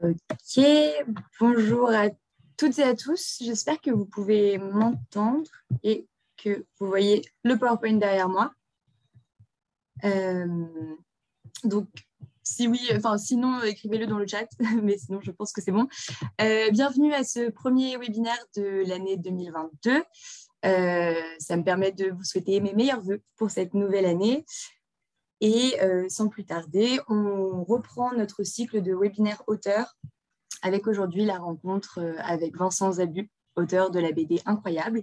Ok, bonjour à toutes et à tous. J'espère que vous pouvez m'entendre et que vous voyez le PowerPoint derrière moi. Donc, si oui, enfin sinon, écrivez-le dans le chat, mais sinon, je pense que c'est bon. Bienvenue à ce premier webinaire de l'année 2022. Ça me permet de vous souhaiter mes meilleurs vœux pour cette nouvelle année. Et sans plus tarder, on reprend notre cycle de webinaires auteurs avec aujourd'hui la rencontre avec Vincent Zabu, auteur de la BD Incroyable.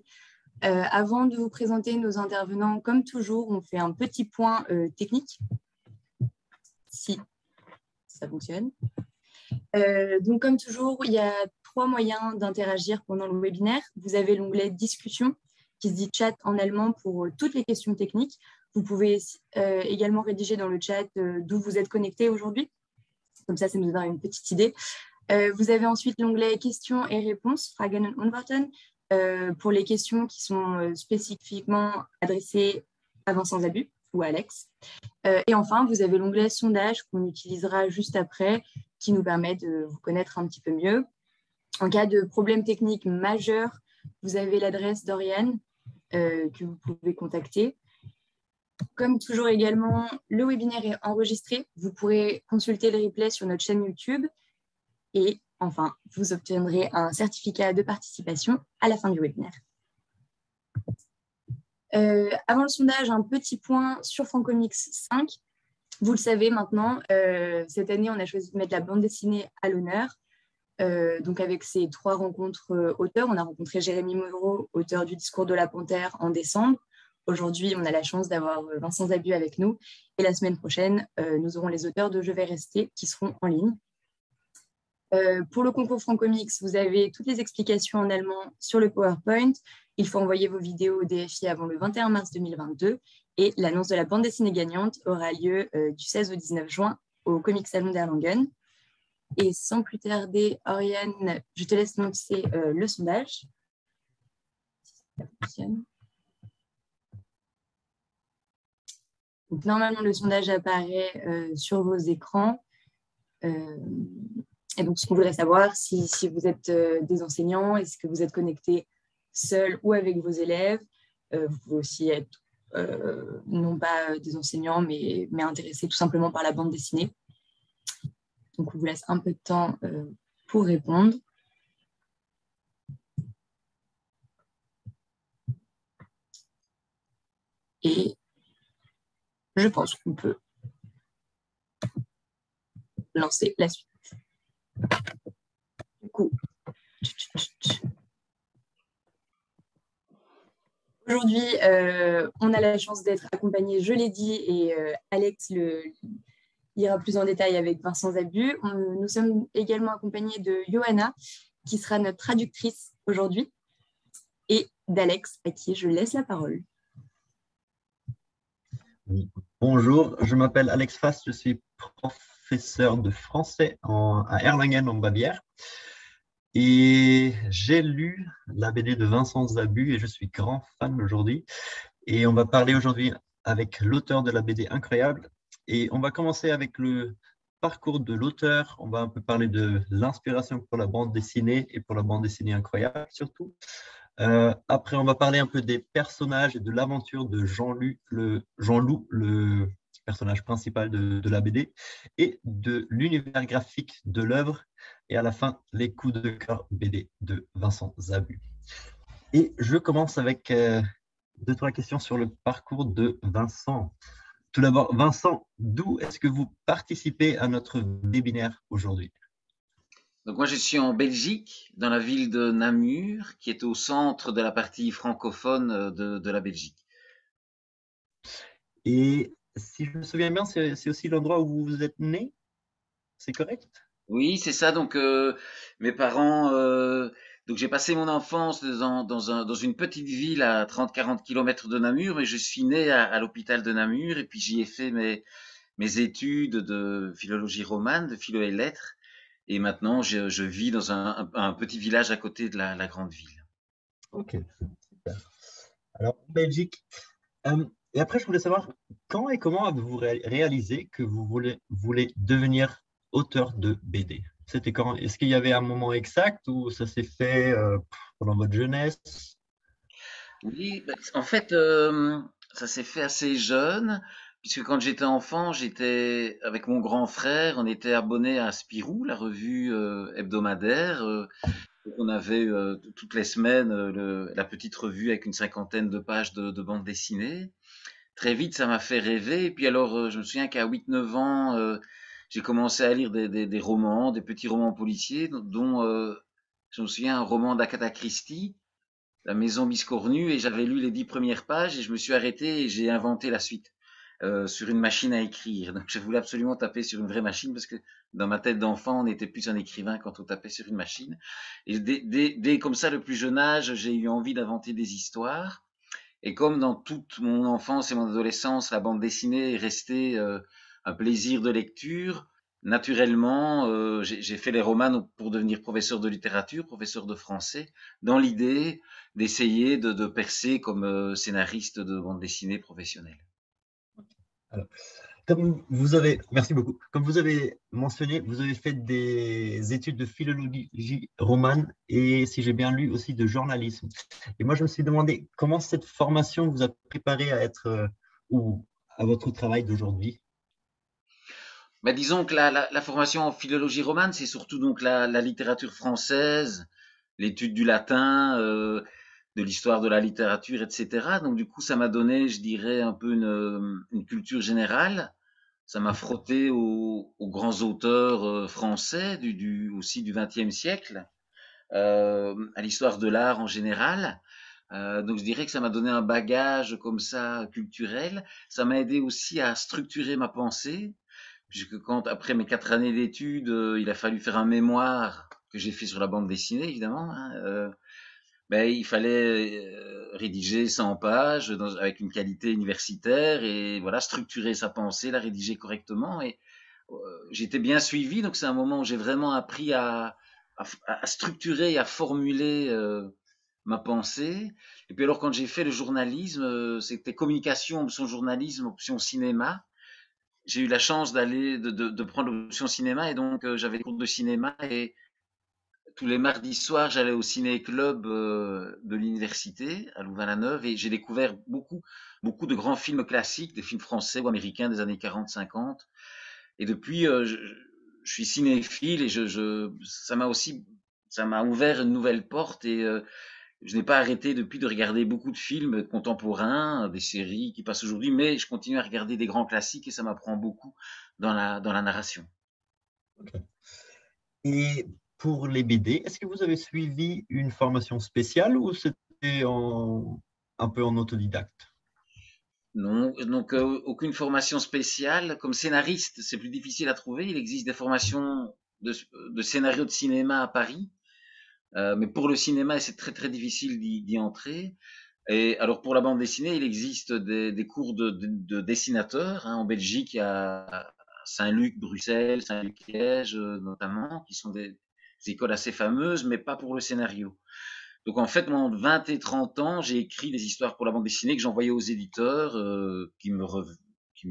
Avant de vous présenter nos intervenants, comme toujours, on fait un petit point technique, si ça fonctionne. Donc, comme toujours, il y a 3 moyens d'interagir pendant le webinaire. Vous avez l'onglet « Discussion » qui se dit « Chat » en allemand pour toutes les questions techniques. Vous pouvez également rédiger dans le chat d'où vous êtes connecté aujourd'hui. Comme ça nous donne une petite idée. Vous avez ensuite l'onglet « Questions et réponses » Fragen und Antworten, pour les questions qui sont spécifiquement adressées à Vincent Zabu ou à Alex. Et enfin, vous avez l'onglet « Sondage » qu'on utilisera juste après, qui nous permet de vous connaître un petit peu mieux. En cas de problème technique majeur, vous avez l'adresse d'Oriane que vous pouvez contacter. Comme toujours également, le webinaire est enregistré. Vous pourrez consulter le replay sur notre chaîne YouTube. Et enfin, vous obtiendrez un certificat de participation à la fin du webinaire. Avant le sondage, un petit point sur Francomics 5. Vous le savez maintenant, cette année, on a choisi de mettre la bande dessinée à l'honneur. Donc avec ces 3 rencontres auteurs, on a rencontré Jérémy Moreau, auteur du Discours de la Panthère, en décembre. Aujourd'hui, on a la chance d'avoir Vincent Zabu avec nous. Et la semaine prochaine, nous aurons les auteurs de Je vais rester qui seront en ligne. Pour le concours Francomics, vous avez toutes les explications en allemand sur le PowerPoint. Il faut envoyer vos vidéos au DFI avant le 21 mars 2022 et l'annonce de la bande dessinée gagnante aura lieu du 16 au 19 juin au Comic Salon d'Erlangen. Et sans plus tarder, Oriane, je te laisse lancer le sondage. Si ça fonctionne. Donc, normalement, le sondage apparaît sur vos écrans. Et donc, ce qu'on voudrait savoir, si vous êtes des enseignants, est-ce que vous êtes connectés seul ou avec vos élèves. Vous pouvez aussi être non pas des enseignants, mais intéressés tout simplement par la bande dessinée. Donc, on vous laisse un peu de temps pour répondre. Et je pense qu'on peut lancer la suite. Du coup, aujourd'hui, on a la chance d'être accompagné, je l'ai dit, et Alex ira plus en détail avec Vincent Zabu. Nous sommes également accompagnés de Johanna, qui sera notre traductrice aujourd'hui, et d'Alex, à qui je laisse la parole. Bonjour, je m'appelle Alex Fass, je suis professeur de français à Erlangen en Bavière. Et j'ai lu la BD de Vincent Zabu et je suis grand fan aujourd'hui. Et on va parler aujourd'hui avec l'auteur de la BD Incroyable. Et on va commencer avec le parcours de l'auteur. On va un peu parler de l'inspiration pour la bande dessinée et pour la bande dessinée Incroyable surtout. Après, on va parler un peu des personnages et de l'aventure de Jean-Loup, le personnage principal de la BD, et de l'univers graphique de l'œuvre. Et à la fin, les coups de cœur BD de Vincent Zabu. Et je commence avec 2-3 questions sur le parcours de Vincent. Tout d'abord, Vincent, d'où est-ce que vous participez à notre webinaire aujourd'hui? Donc moi, je suis en Belgique, dans la ville de Namur, qui est au centre de la partie francophone de la Belgique. Et si je me souviens bien, c'est aussi l'endroit où vous êtes né? C'est correct? Oui, c'est ça. Donc mes parents, donc j'ai passé mon enfance dans une petite ville à 30-40 kilomètres de Namur, et je suis né à l'hôpital de Namur, et puis j'y ai fait mes études de philologie romane, de philo et lettres. Et maintenant, je vis dans un petit village à côté de la grande ville. Ok, super. Alors, en Belgique, et après, je voulais savoir quand et comment avez-vous réalisé que vous voulez devenir auteur de BD? C'était quand? Est-ce qu'il y avait un moment exact ou ça s'est fait pendant votre jeunesse? Oui, bah, en fait, ça s'est fait assez jeune, puisque quand j'étais enfant, j'étais avec mon grand frère, on était abonné à Spirou, la revue hebdomadaire. Donc on avait toutes les semaines la petite revue avec une cinquantaine de pages de bande dessinée. Très vite, ça m'a fait rêver. Et puis alors, je me souviens qu'à 8, 9 ans, j'ai commencé à lire des romans, des petits romans policiers, dont je me souviens un roman d'Agatha Christie, La Maison Biscornue, et j'avais lu les 10 premières pages et je me suis arrêté et j'ai inventé la suite sur une machine à écrire. Donc je voulais absolument taper sur une vraie machine parce que dans ma tête d'enfant, on était plus un écrivain quand on tapait sur une machine. Et dès comme ça, le plus jeune âge, j'ai eu envie d'inventer des histoires. Et comme dans toute mon enfance et mon adolescence, la bande dessinée est restée un plaisir de lecture, naturellement, j'ai fait les romans pour devenir professeur de littérature, professeur de français, dans l'idée d'essayer de percer comme scénariste de bande dessinée professionnelle. Alors, merci beaucoup. Comme vous avez mentionné, vous avez fait des études de philologie romane et, si j'ai bien lu, aussi de journalisme. Et moi, je me suis demandé comment cette formation vous a préparé à être ou à votre travail d'aujourd'hui. Bah, disons que la formation en philologie romane, c'est surtout donc la littérature française, l'étude du latin, de l'histoire de la littérature, etc. Donc du coup, ça m'a donné, je dirais, un peu une culture générale. Ça m'a frotté aux grands auteurs français aussi du XXe siècle, à l'histoire de l'art en général. Donc je dirais que ça m'a donné un bagage comme ça culturel. Ça m'a aidé aussi à structurer ma pensée, puisque quand après mes 4 années d'études, il a fallu faire un mémoire que j'ai fait sur la bande dessinée, évidemment, hein, ben, il fallait rédiger 100 pages avec une qualité universitaire et voilà, structurer sa pensée, la rédiger correctement. Et euh, j'étais bien suivi, donc c'est un moment où j'ai vraiment appris à structurer et à formuler ma pensée. Et puis alors quand j'ai fait le journalisme, c'était communication, option journalisme, option cinéma. J'ai eu la chance de prendre l'option cinéma et donc j'avais des cours de cinéma et tous les mardis soirs, j'allais au ciné-club de l'université à Louvain-la-Neuve et j'ai découvert beaucoup de grands films classiques, des films français ou américains des années 40, 50. Et depuis, je suis cinéphile et ça m'a ouvert une nouvelle porte et je n'ai pas arrêté depuis de regarder beaucoup de films contemporains, des séries qui passent aujourd'hui, mais je continue à regarder des grands classiques et ça m'apprend beaucoup dans la narration. Et pour les BD, est-ce que vous avez suivi une formation spéciale ou c'était un peu en autodidacte? Non, donc aucune formation spéciale. Comme scénariste, c'est plus difficile à trouver. Il existe des formations de scénario de cinéma à Paris, mais pour le cinéma, c'est très très difficile d'y entrer. Et alors pour la bande dessinée, il existe des cours de dessinateurs. Hein. En Belgique, il y a Saint-Luc, Bruxelles, Saint-Luc-Liège notamment, qui sont des écoles assez fameuses, mais pas pour le scénario. Donc en fait, moi, entre 20 et 30 ans, j'ai écrit des histoires pour la bande dessinée que j'envoyais aux éditeurs qui me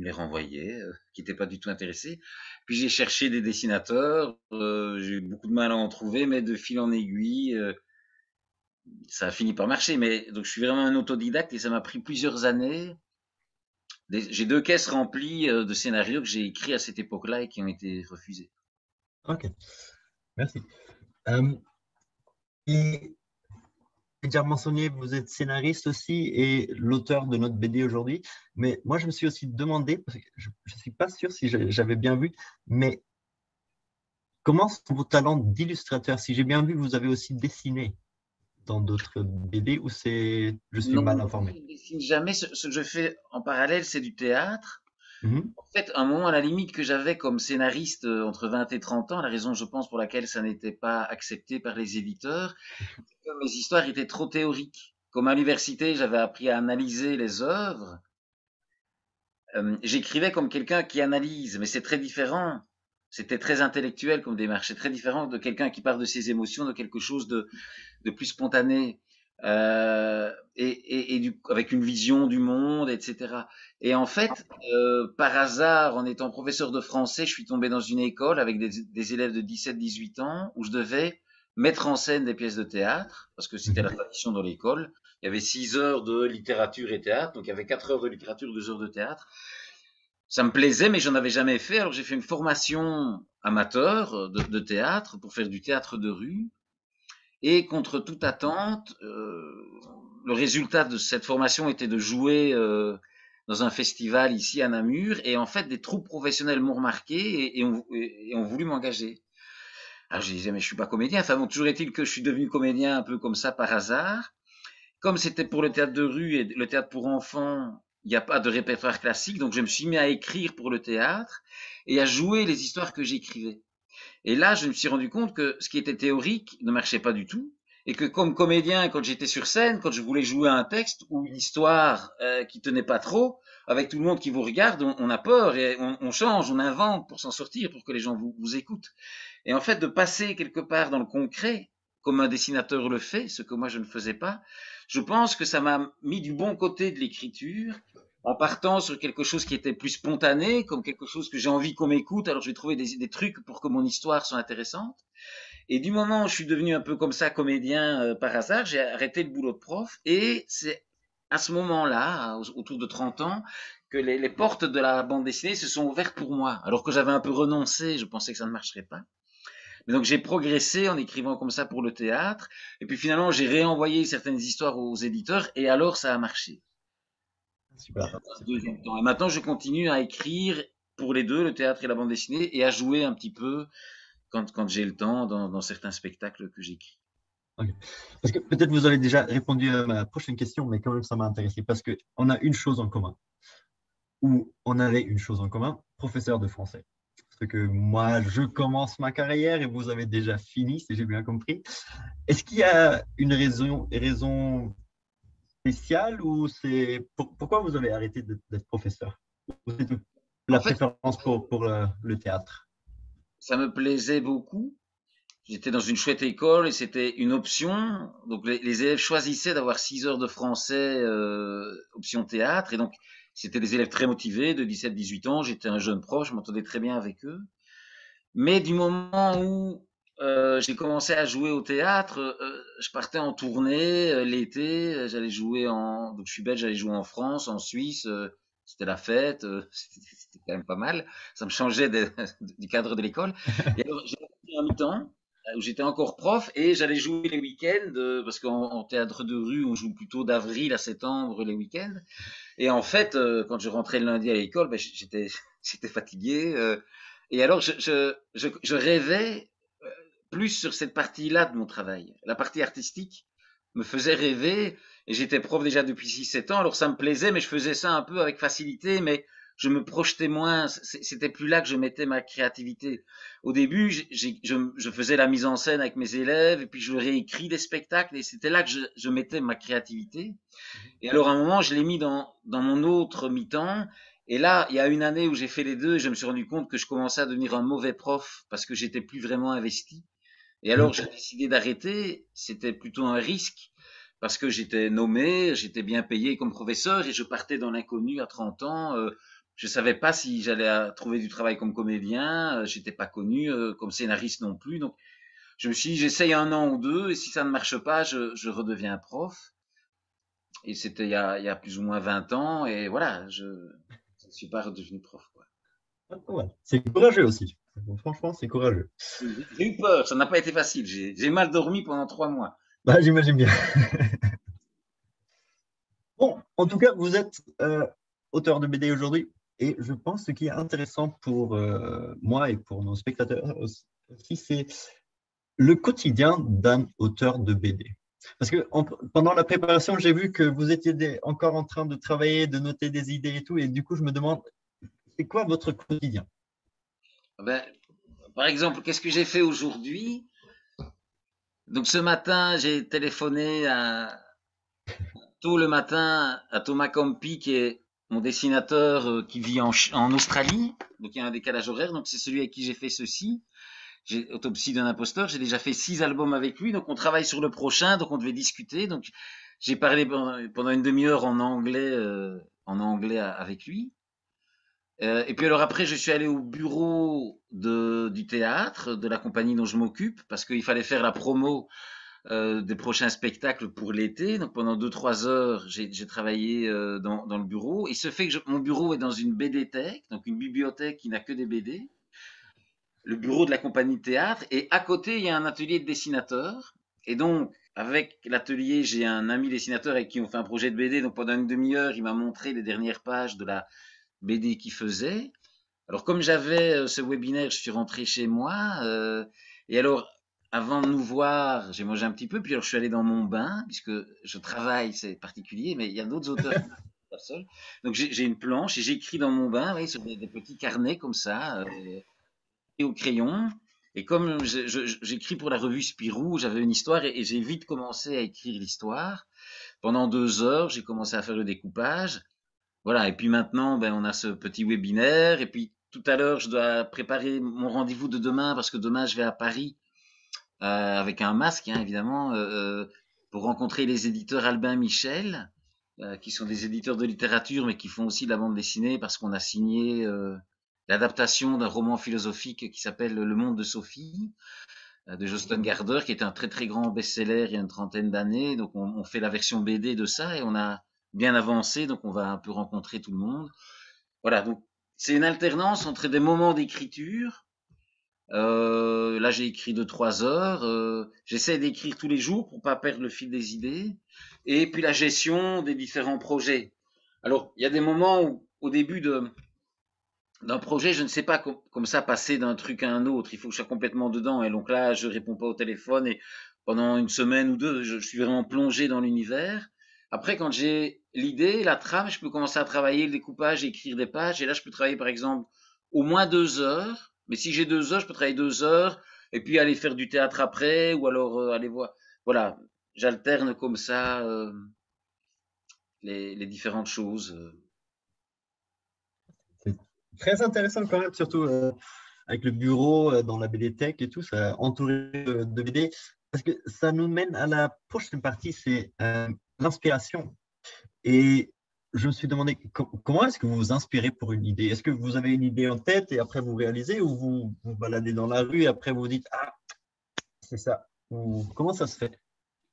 les renvoyaient, qui n'étaient pas du tout intéressés. Puis j'ai cherché des dessinateurs, j'ai eu beaucoup de mal à en trouver, mais de fil en aiguille, ça a fini par marcher. Mais donc je suis vraiment un autodidacte et ça m'a pris plusieurs années. J'ai 2 caisses remplies de scénarios que j'ai écrits à cette époque-là et qui ont été refusés. Ok, merci. Euh, et déjà mentionné, vous êtes scénariste aussi et l'auteur de notre BD aujourd'hui. Mais moi, je me suis aussi demandé, parce que je ne suis pas sûr si j'avais bien vu, mais comment sont vos talents d'illustrateur? Si j'ai bien vu, vous avez aussi dessiné dans d'autres BD ou je suis mal Non, informé? je ne dessine jamais. Ce que je fais en parallèle, c'est du théâtre. Mhm. En fait, un moment à la limite que j'avais comme scénariste entre 20 et 30 ans, la raison, je pense, pour laquelle ça n'était pas accepté par les éditeurs, c'est que mes histoires étaient trop théoriques. Comme à l'université, j'avais appris à analyser les œuvres, j'écrivais comme quelqu'un qui analyse, mais c'est très différent. C'était très intellectuel comme démarche. C'est très différent de quelqu'un qui part de ses émotions, de quelque chose de plus spontané. avec une vision du monde, etc. Et en fait, par hasard, en étant professeur de français, je suis tombé dans une école avec des élèves de 17-18 ans où je devais mettre en scène des pièces de théâtre, parce que c'était la Mhm. tradition dans l'école. Il y avait 6 heures de littérature et théâtre, donc il y avait 4 heures de littérature, 2 heures de théâtre. Ça me plaisait, mais j'en avais jamais fait. Alors j'ai fait une formation amateur de théâtre pour faire du théâtre de rue. Et contre toute attente, le résultat de cette formation était de jouer dans un festival ici à Namur. Et en fait, des troupes professionnelles m'ont remarqué et ont voulu m'engager. Alors je disais, mais je suis pas comédien. Enfin bon, toujours est-il que je suis devenu comédien un peu comme ça par hasard. Comme c'était pour le théâtre de rue et le théâtre pour enfants, il n'y a pas de répertoire classique. Donc je me suis mis à écrire pour le théâtre et à jouer les histoires que j'écrivais. Et là, je me suis rendu compte que ce qui était théorique ne marchait pas du tout. Et que comme comédien, quand j'étais sur scène, quand je voulais jouer un texte ou une histoire qui tenait pas trop, avec tout le monde qui vous regarde, on a peur et on change, on invente pour s'en sortir, pour que les gens vous écoutent. Et en fait, de passer quelque part dans le concret, comme un dessinateur le fait, ce que moi je ne faisais pas, je pense que ça m'a mis du bon côté de l'écriture, en partant sur quelque chose qui était plus spontané, comme quelque chose que j'ai envie qu'on m'écoute, alors je vais trouver des trucs pour que mon histoire soit intéressante. Et du moment où je suis devenu un peu comme ça comédien par hasard, j'ai arrêté le boulot de prof, et c'est à ce moment-là, autour de 30 ans, que les portes de la bande dessinée se sont ouvertes pour moi, alors que j'avais un peu renoncé, je pensais que ça ne marcherait pas. Mais donc j'ai progressé en écrivant comme ça pour le théâtre, et puis finalement j'ai réenvoyé certaines histoires aux éditeurs, et alors ça a marché. Super, Un super. deuxième temps. Et maintenant je continue à écrire pour les deux, le théâtre et la bande dessinée, et à jouer un petit peu quand j'ai le temps dans certains spectacles que j'écris. Ok. Parce que peut-être vous avez déjà répondu à ma prochaine question, mais quand même, ça m'a intéressé parce qu'on a une chose en commun, ou on avait une chose en commun, professeur de français. Parce que moi, je commence ma carrière et vous avez déjà fini, si j'ai bien compris. Est-ce qu'il y a une raison spéciale ou pourquoi vous avez arrêté d'être professeur? Ou c'est En la fait, préférence pour le théâtre? ça me plaisait beaucoup. J'étais dans une chouette école et c'était une option. Donc les élèves choisissaient d'avoir 6 heures de français option théâtre. Et donc c'était des élèves très motivés de 17-18 ans. J'étais un jeune prof, je m'entendais très bien avec eux. Mais du moment où j'ai commencé à jouer au théâtre, je partais en tournée l'été. J'allais jouer donc je suis belge, j'allais jouer en France, en Suisse. C'était la fête, c'était quand même pas mal. Ça me changeait du cadre de l'école. Et alors j'ai repris un mi-temps où j'étais encore prof et j'allais jouer les week-ends parce qu'en théâtre de rue on joue plutôt d'avril à septembre les week-ends. Et en fait, quand je rentrais le lundi à l'école, ben, j'étais fatigué. Et alors, je rêvais plus sur cette partie-là de mon travail. La partie artistique me faisait rêver. Et j'étais prof déjà depuis 6-7 ans. Alors, ça me plaisait, mais je faisais ça un peu avec facilité. Mais je me projetais moins. C'était plus là que je mettais ma créativité. Au début, je faisais la mise en scène avec mes élèves. Et puis, je réécris des spectacles. Et c'était là que je mettais ma créativité. Et alors, à un moment, je l'ai mis dans mon autre mi-temps. Et là, il y a une année où j'ai fait les deux et je me suis rendu compte que je commençais à devenir un mauvais prof parce que j'étais plus vraiment investi. Et alors, j'ai décidé d'arrêter. C'était plutôt un risque parce que j'étais nommé, j'étais bien payé comme professeur et je partais dans l'inconnu à 30 ans. Je savais pas si j'allais trouver du travail comme comédien. J'étais pas connu comme scénariste non plus. Donc, je me suis dit, j'essaye un an ou deux et si ça ne marche pas, je redeviens prof. Et c'était il y a plus ou moins 20 ans. Et voilà, je ne suis pas redevenu prof, quoi. Ouais. C'est courageux aussi. Franchement, c'est courageux. J'ai eu peur, ça n'a pas été facile. J'ai mal dormi pendant 3 mois. Bah, j'imagine bien. Bon, en tout cas, vous êtes auteur de BD aujourd'hui et je pense que ce qui est intéressant pour moi et pour nos spectateurs aussi, c'est le quotidien d'un auteur de BD. Parce que pendant la préparation, j'ai vu que vous étiez encore en train de travailler, de noter des idées et tout, et du coup, je me demande, c'est quoi votre quotidien? Ben, par exemple, qu'est-ce que j'ai fait aujourd'hui? Donc ce matin, j'ai téléphoné tôt le matin à Thomas Campi, qui est mon dessinateur qui vit en Australie. Donc il y a un décalage horaire. Donc c'est celui avec qui j'ai fait ceci. j'ai Autopsie d'un imposteur, j'ai déjà fait 6 albums avec lui, donc on travaille sur le prochain, donc on devait discuter. Donc j'ai parlé pendant une demi-heure en anglais avec lui. Et puis alors après, je suis allé au bureau du théâtre, de la compagnie dont je m'occupe, parce qu'il fallait faire la promo des prochains spectacles pour l'été. Donc pendant 2-3 heures, j'ai travaillé dans le bureau. Il se fait que mon bureau est dans une BD-thèque, donc une bibliothèque qui n'a que des BD, le bureau de la compagnie de théâtre. Et à côté, il y a un atelier de dessinateur. Et donc, avec l'atelier, j'ai un ami dessinateur avec qui on fait un projet de BD. Donc pendant une demi-heure, il m'a montré les dernières pages de la BD qu'il faisait. Alors, comme j'avais ce webinaire, je suis rentré chez moi. Et alors, avant de nous voir, j'ai mangé un petit peu. Puis alors, je suis allé dans mon bain, puisque je travaille, c'est particulier, mais il y a d'autres auteurs qui ne sont pas seuls. Donc, j'ai une planche et j'écris dans mon bain, oui, sur des petits carnets comme ça, et au crayon. Et comme j'écris pour la revue Spirou, j'avais une histoire et j'ai vite commencé à écrire l'histoire. Pendant 2 heures, j'ai commencé à faire le découpage. Voilà, et puis maintenant, ben, on a ce petit webinaire. Et puis tout à l'heure, je dois préparer mon rendez-vous de demain parce que demain, je vais à Paris avec un masque, hein, évidemment, pour rencontrer les éditeurs Albin Michel, qui sont des éditeurs de littérature, mais qui font aussi de la bande dessinée parce qu'on a signé l'adaptation d'un roman philosophique qui s'appelle Le Monde de Sophie, de Josten Garder, qui est un très très grand best-seller il y a une trentaine d'années. Donc on fait la version BD de ça et on a bien avancé, donc on va un peu rencontrer tout le monde. Voilà, donc c'est une alternance entre des moments d'écriture. Là, j'ai écrit 2-3 heures. J'essaie d'écrire tous les jours pour pas perdre le fil des idées. Et puis la gestion des différents projets. Alors, il y a des moments où, au début d'un projet, je ne sais pas comme ça passer d'un truc à un autre. Il faut que je sois complètement dedans. Et donc là, je réponds pas au téléphone et pendant une semaine ou deux, je suis vraiment plongé dans l'univers. Après, quand j'ai l'idée, la trame, je peux commencer à travailler le découpage, écrire des pages. Et là, je peux travailler, par exemple, au moins 2 heures. Mais si j'ai 2 heures, je peux travailler 2 heures et puis aller faire du théâtre après ou alors aller voir. Voilà, j'alterne comme ça les différentes choses. C'est très intéressant quand même, surtout avec le bureau dans la BD Tech et tout, ça entouré de BD. Parce que ça nous mène à la prochaine partie, c'est l'inspiration. Et je me suis demandé comment est-ce que vous vous inspirez pour une idée? Est-ce que vous avez une idée en tête et après vous réalisez ou vous vous baladez dans la rue et après vous dites ah, c'est ça. Ou comment ça se fait?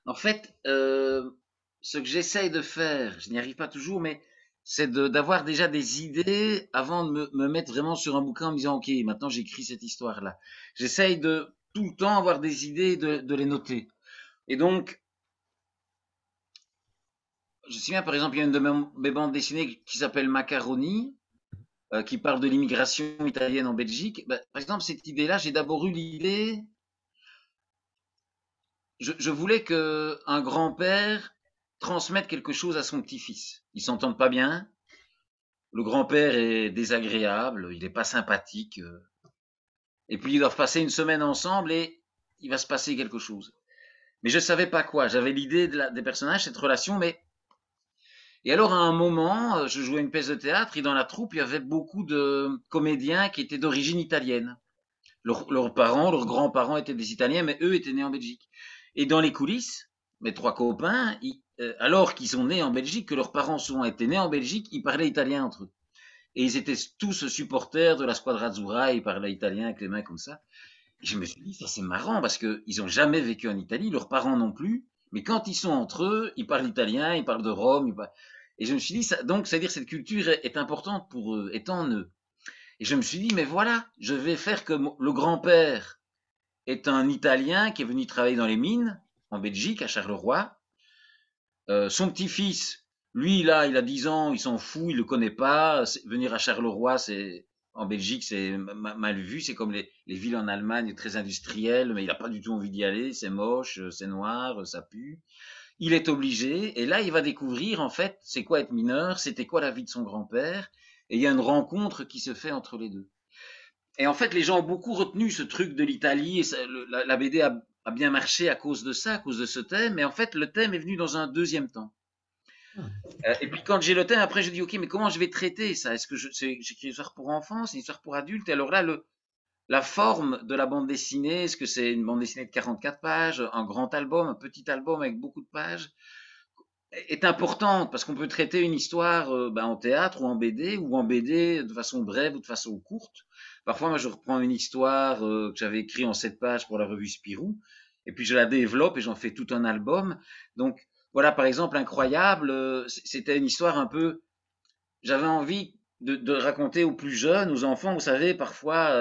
En fait, ce que j'essaye de faire, je n'y arrive pas toujours, mais c'est d'avoir déjà des idées avant de me mettre vraiment sur un bouquin en me disant, OK, maintenant j'écris cette histoire-là. J'essaye de tout le temps avoir des idées et de les noter. Et donc, je me souviens, par exemple, il y a une de mes bandes dessinées qui s'appelle Macaroni, qui parle de l'immigration italienne en Belgique. Ben, par exemple, cette idée-là, j'ai d'abord eu l'idée, je voulais que un grand-père transmette quelque chose à son petit-fils. Ils s'entendent pas bien. Le grand-père est désagréable, il n'est pas sympathique. Et puis ils doivent passer une semaine ensemble et il va se passer quelque chose. Mais je ne savais pas quoi. J'avais l'idée des personnages, cette relation, mais et alors à un moment, je jouais une pièce de théâtre et dans la troupe, il y avait beaucoup de comédiens qui étaient d'origine italienne. Leurs parents, leurs grands-parents étaient des Italiens, mais eux étaient nés en Belgique. Et dans les coulisses, mes trois copains, alors qu'ils sont nés en Belgique, que leurs parents souvent étaient nés en Belgique, ils parlaient italien entre eux. Et ils étaient tous supporters de la Squadra Azzurra, ils parlaient italien avec les mains comme ça. Et je me suis dit, ça c'est marrant parce qu'ils n'ont jamais vécu en Italie, leurs parents non plus, mais quand ils sont entre eux, ils parlent italien, ils parlent de Rome. Et je me suis dit, donc, c'est-à-dire cette culture est importante pour eux, est en eux. Et je me suis dit, mais voilà, je vais faire que le grand-père est un Italien qui est venu travailler dans les mines en Belgique, à Charleroi. Son petit-fils, lui, là, il a 10 ans, il s'en fout, il le connaît pas. Venir à Charleroi, en Belgique, c'est mal vu. C'est comme les villes en Allemagne, très industrielles, mais il n'a pas du tout envie d'y aller. C'est moche, c'est noir, ça pue. Il est obligé, et là, il va découvrir, en fait, c'est quoi être mineur, c'était quoi la vie de son grand-père, et il y a une rencontre qui se fait entre les deux. Et en fait, les gens ont beaucoup retenu ce truc de l'Italie, et la BD a bien marché à cause de ça, à cause de ce thème, mais en fait, le thème est venu dans un deuxième temps. Et puis quand j'ai le thème, après je dis, ok, mais comment je vais traiter ça? Est-ce que c'est une histoire pour enfants, c'est une histoire pour adultes? Et alors là, la forme de la bande dessinée, est-ce que c'est une bande dessinée de 44 pages, un grand album, un petit album avec beaucoup de pages, est importante parce qu'on peut traiter une histoire en théâtre ou en BD de façon brève ou de façon courte. Parfois, moi, je reprends une histoire que j'avais écrite en 7 pages pour la revue Spirou et puis je la développe et j'en fais tout un album. Donc, voilà, par exemple, Incroyable, c'était une histoire un peu, j'avais envie de raconter aux plus jeunes, aux enfants, vous savez, parfois,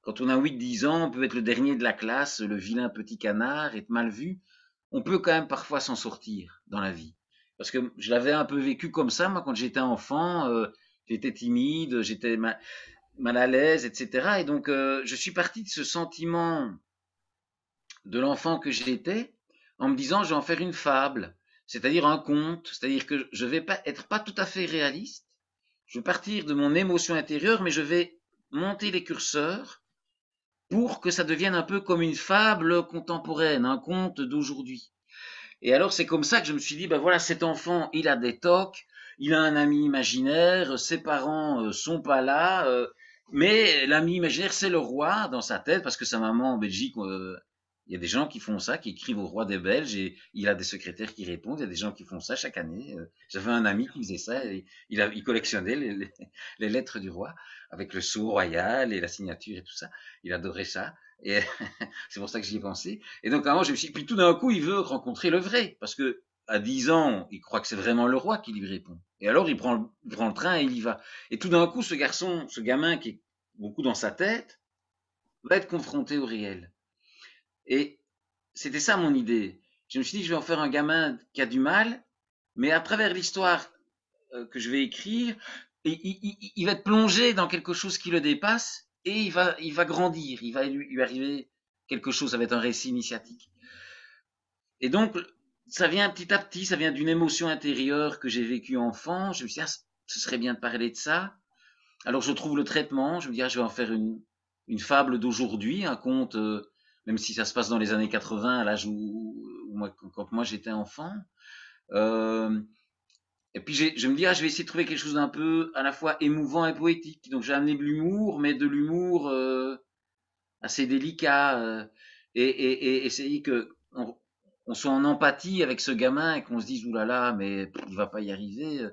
quand on a 8-10 ans, on peut être le dernier de la classe, le vilain petit canard, être mal vu. On peut quand même parfois s'en sortir dans la vie. Parce que je l'avais un peu vécu comme ça, moi, quand j'étais enfant, j'étais timide, j'étais mal à l'aise, etc. Et donc, je suis parti de ce sentiment de l'enfant que j'étais en me disant, je vais en faire une fable, c'est-à-dire un conte, c'est-à-dire que je vais pas être pas tout à fait réaliste. Je vais partir de mon émotion intérieure, mais je vais monter les curseurs pour que ça devienne un peu comme une fable contemporaine, un conte d'aujourd'hui. Et alors c'est comme ça que je me suis dit, ben voilà, cet enfant, il a des tocs, il a un ami imaginaire, ses parents sont pas là, mais l'ami imaginaire c'est le roi dans sa tête parce que sa maman en Belgique, il y a des gens qui font ça, qui écrivent au roi des Belges et il a des secrétaires qui répondent. Il y a des gens qui font ça chaque année. J'avais un ami qui faisait ça. Et il collectionnait les lettres du roi avec le sceau royal et la signature et tout ça. Il adorait ça. Et c'est pour ça que j'y ai pensé. Et donc, à un moment, je me suis dit, puis tout d'un coup, il veut rencontrer le vrai. Parce que à 10 ans, il croit que c'est vraiment le roi qui lui répond. Et alors, il prend le train et il y va. Et tout d'un coup, ce garçon, ce gamin qui est beaucoup dans sa tête, va être confronté au réel. Et c'était ça mon idée. Je me suis dit, je vais en faire un gamin qui a du mal, mais à travers l'histoire que je vais écrire, il va être plongé dans quelque chose qui le dépasse et il va grandir, il va lui arriver quelque chose, ça va être un récit initiatique. Et donc, ça vient petit à petit, ça vient d'une émotion intérieure que j'ai vécue enfant. Je me suis dit, ah, ce serait bien de parler de ça. Alors, je trouve le traitement, je me dis, ah, je vais en faire une fable d'aujourd'hui, un conte, même si ça se passe dans les années 80, à l'âge quand moi j'étais enfant. Euh, et puis je me dis, ah, je vais essayer de trouver quelque chose d'un peu à la fois émouvant et poétique. Donc j'ai amené de l'humour, mais de l'humour assez délicat, et essayer que on soit en empathie avec ce gamin et qu'on se dise, oulala, mais il va pas y arriver.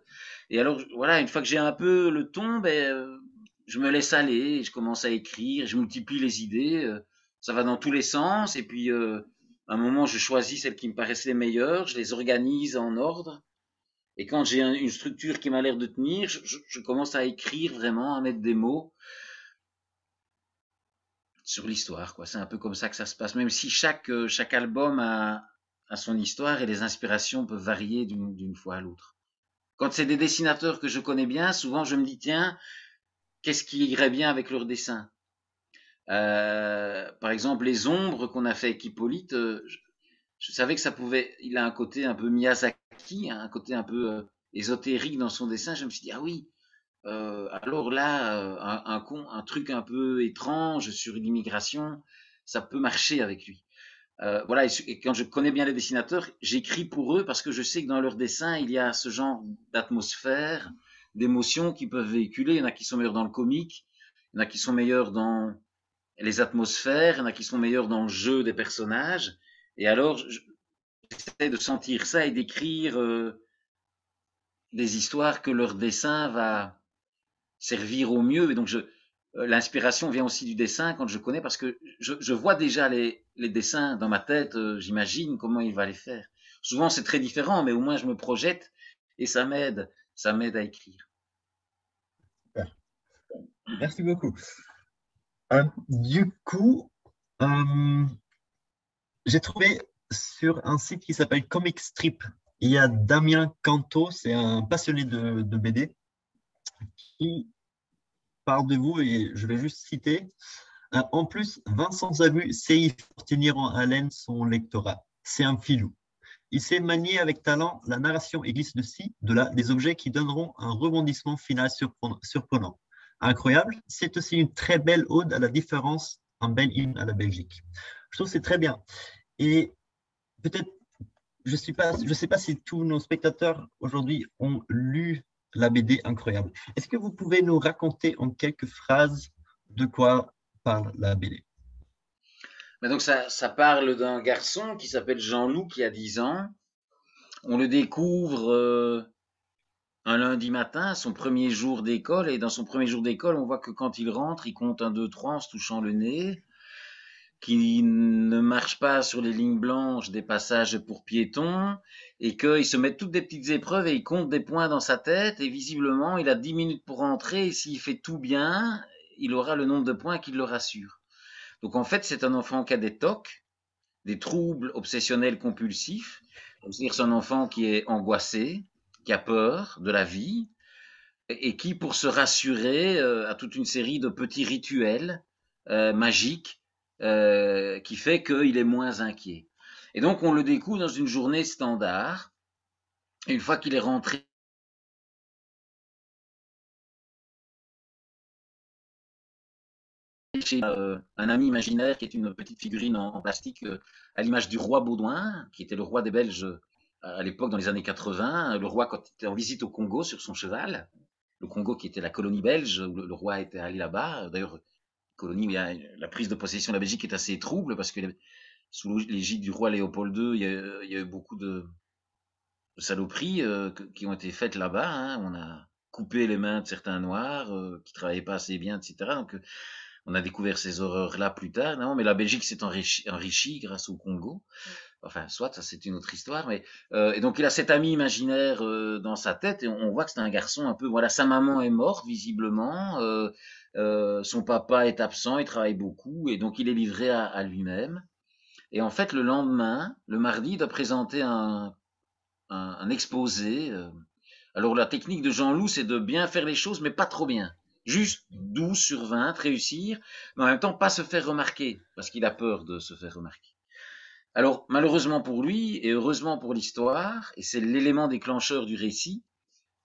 Et alors, voilà, une fois que j'ai un peu le ton, je me laisse aller, je commence à écrire, je multiplie les idées, ça va dans tous les sens, et puis à un moment, je choisis celles qui me paraissent les meilleures, je les organise en ordre, et quand j'ai une structure qui m'a l'air de tenir, je commence à écrire vraiment, à mettre des mots sur l'histoire, quoi. C'est un peu comme ça que ça se passe, même si chaque album a son histoire et les inspirations peuvent varier d'une fois à l'autre. Quand c'est des dessinateurs que je connais bien, souvent je me dis, tiens, qu'est-ce qui irait bien avec leur dessin? Par exemple, les ombres qu'on a fait avec Hippolyte, je savais que ça pouvait. Il a un côté un peu Miyazaki, hein, un côté un peu ésotérique dans son dessin. Je me suis dit, ah oui, alors là, un truc un peu étrange sur l'immigration, ça peut marcher avec lui. Voilà, et quand je connais bien les dessinateurs, j'écris pour eux parce que je sais que dans leurs dessins, il y a ce genre d'atmosphère, d'émotions qui peuvent véhiculer. Il y en a qui sont meilleurs dans le comique, il y en a qui sont meilleurs dans les atmosphères, il y en a qui sont meilleurs dans le jeu des personnages. Et alors, j'essaie de sentir ça et d'écrire des histoires que leur dessin va servir au mieux. Et donc, l'inspiration vient aussi du dessin quand je connais, parce que je vois déjà les dessins dans ma tête, j'imagine comment il va les faire. Souvent, c'est très différent, mais au moins, je me projette et ça m'aide à écrire. Super. Merci beaucoup. Du coup, j'ai trouvé sur un site qui s'appelle Comic Strip, il y a Damien Canto, c'est un passionné de BD, qui parle de vous et je vais juste citer. En plus, Vincent Zabu sait y faire tenir en haleine son lectorat. C'est un filou. Il sait manier avec talent la narration et glisse de ci, de là, des objets qui donneront un rebondissement final surprenant. Incroyable, c'est aussi une très belle ode à la différence, un bel hymne à la Belgique. Je trouve que c'est très bien. Et peut-être, je ne sais pas si tous nos spectateurs aujourd'hui ont lu la BD Incroyable. Est-ce que vous pouvez nous raconter en quelques phrases de quoi parle la BD? Mais donc ça parle d'un garçon qui s'appelle Jean-Loup qui a 10 ans. On le découvre un lundi matin, son premier jour d'école, et dans son premier jour d'école, on voit que quand il rentre, il compte 1, 2, 3 en se touchant le nez, qu'il ne marche pas sur les lignes blanches des passages pour piétons, et qu'il se met toutes des petites épreuves et il compte des points dans sa tête, et visiblement, il a 10 minutes pour rentrer, et s'il fait tout bien, il aura le nombre de points qui le rassure. Donc en fait, c'est un enfant qui a des TOC, des troubles obsessionnels compulsifs, c'est-à-dire c'est un enfant qui est angoissé, qui a peur de la vie, et qui, pour se rassurer, a toute une série de petits rituels magiques qui fait qu'il est moins inquiet. Et donc, on le découvre dans une journée standard. Et une fois qu'il est rentré chez un ami imaginaire qui est une petite figurine en plastique à l'image du roi Baudouin, qui était le roi des Belges à l'époque dans les années 80, le roi quand il était en visite au Congo sur son cheval, le Congo qui était la colonie belge, où le roi était allé là-bas. D'ailleurs, colonie où la prise de possession de la Belgique est assez trouble parce que sous l'égide du roi Léopold II, il y a eu beaucoup de saloperies qui ont été faites là-bas. Hein. On a coupé les mains de certains Noirs qui travaillaient pas assez bien, etc. Donc, on a découvert ces horreurs-là plus tard. Non, mais la Belgique s'est enrichie grâce au Congo. Enfin, soit, ça c'est une autre histoire. Mais et donc il a cet ami imaginaire dans sa tête et on voit que c'est un garçon un peu. Voilà, sa maman est morte visiblement. Son papa est absent, il travaille beaucoup et donc il est livré à lui-même. Et en fait, le lendemain, le mardi, il doit présenter un exposé. Alors la technique de Jean Loup, c'est de bien faire les choses, mais pas trop bien. Juste 12 sur 20, réussir, mais en même temps pas se faire remarquer, parce qu'il a peur de se faire remarquer. Alors malheureusement pour lui, et heureusement pour l'histoire, et c'est l'élément déclencheur du récit,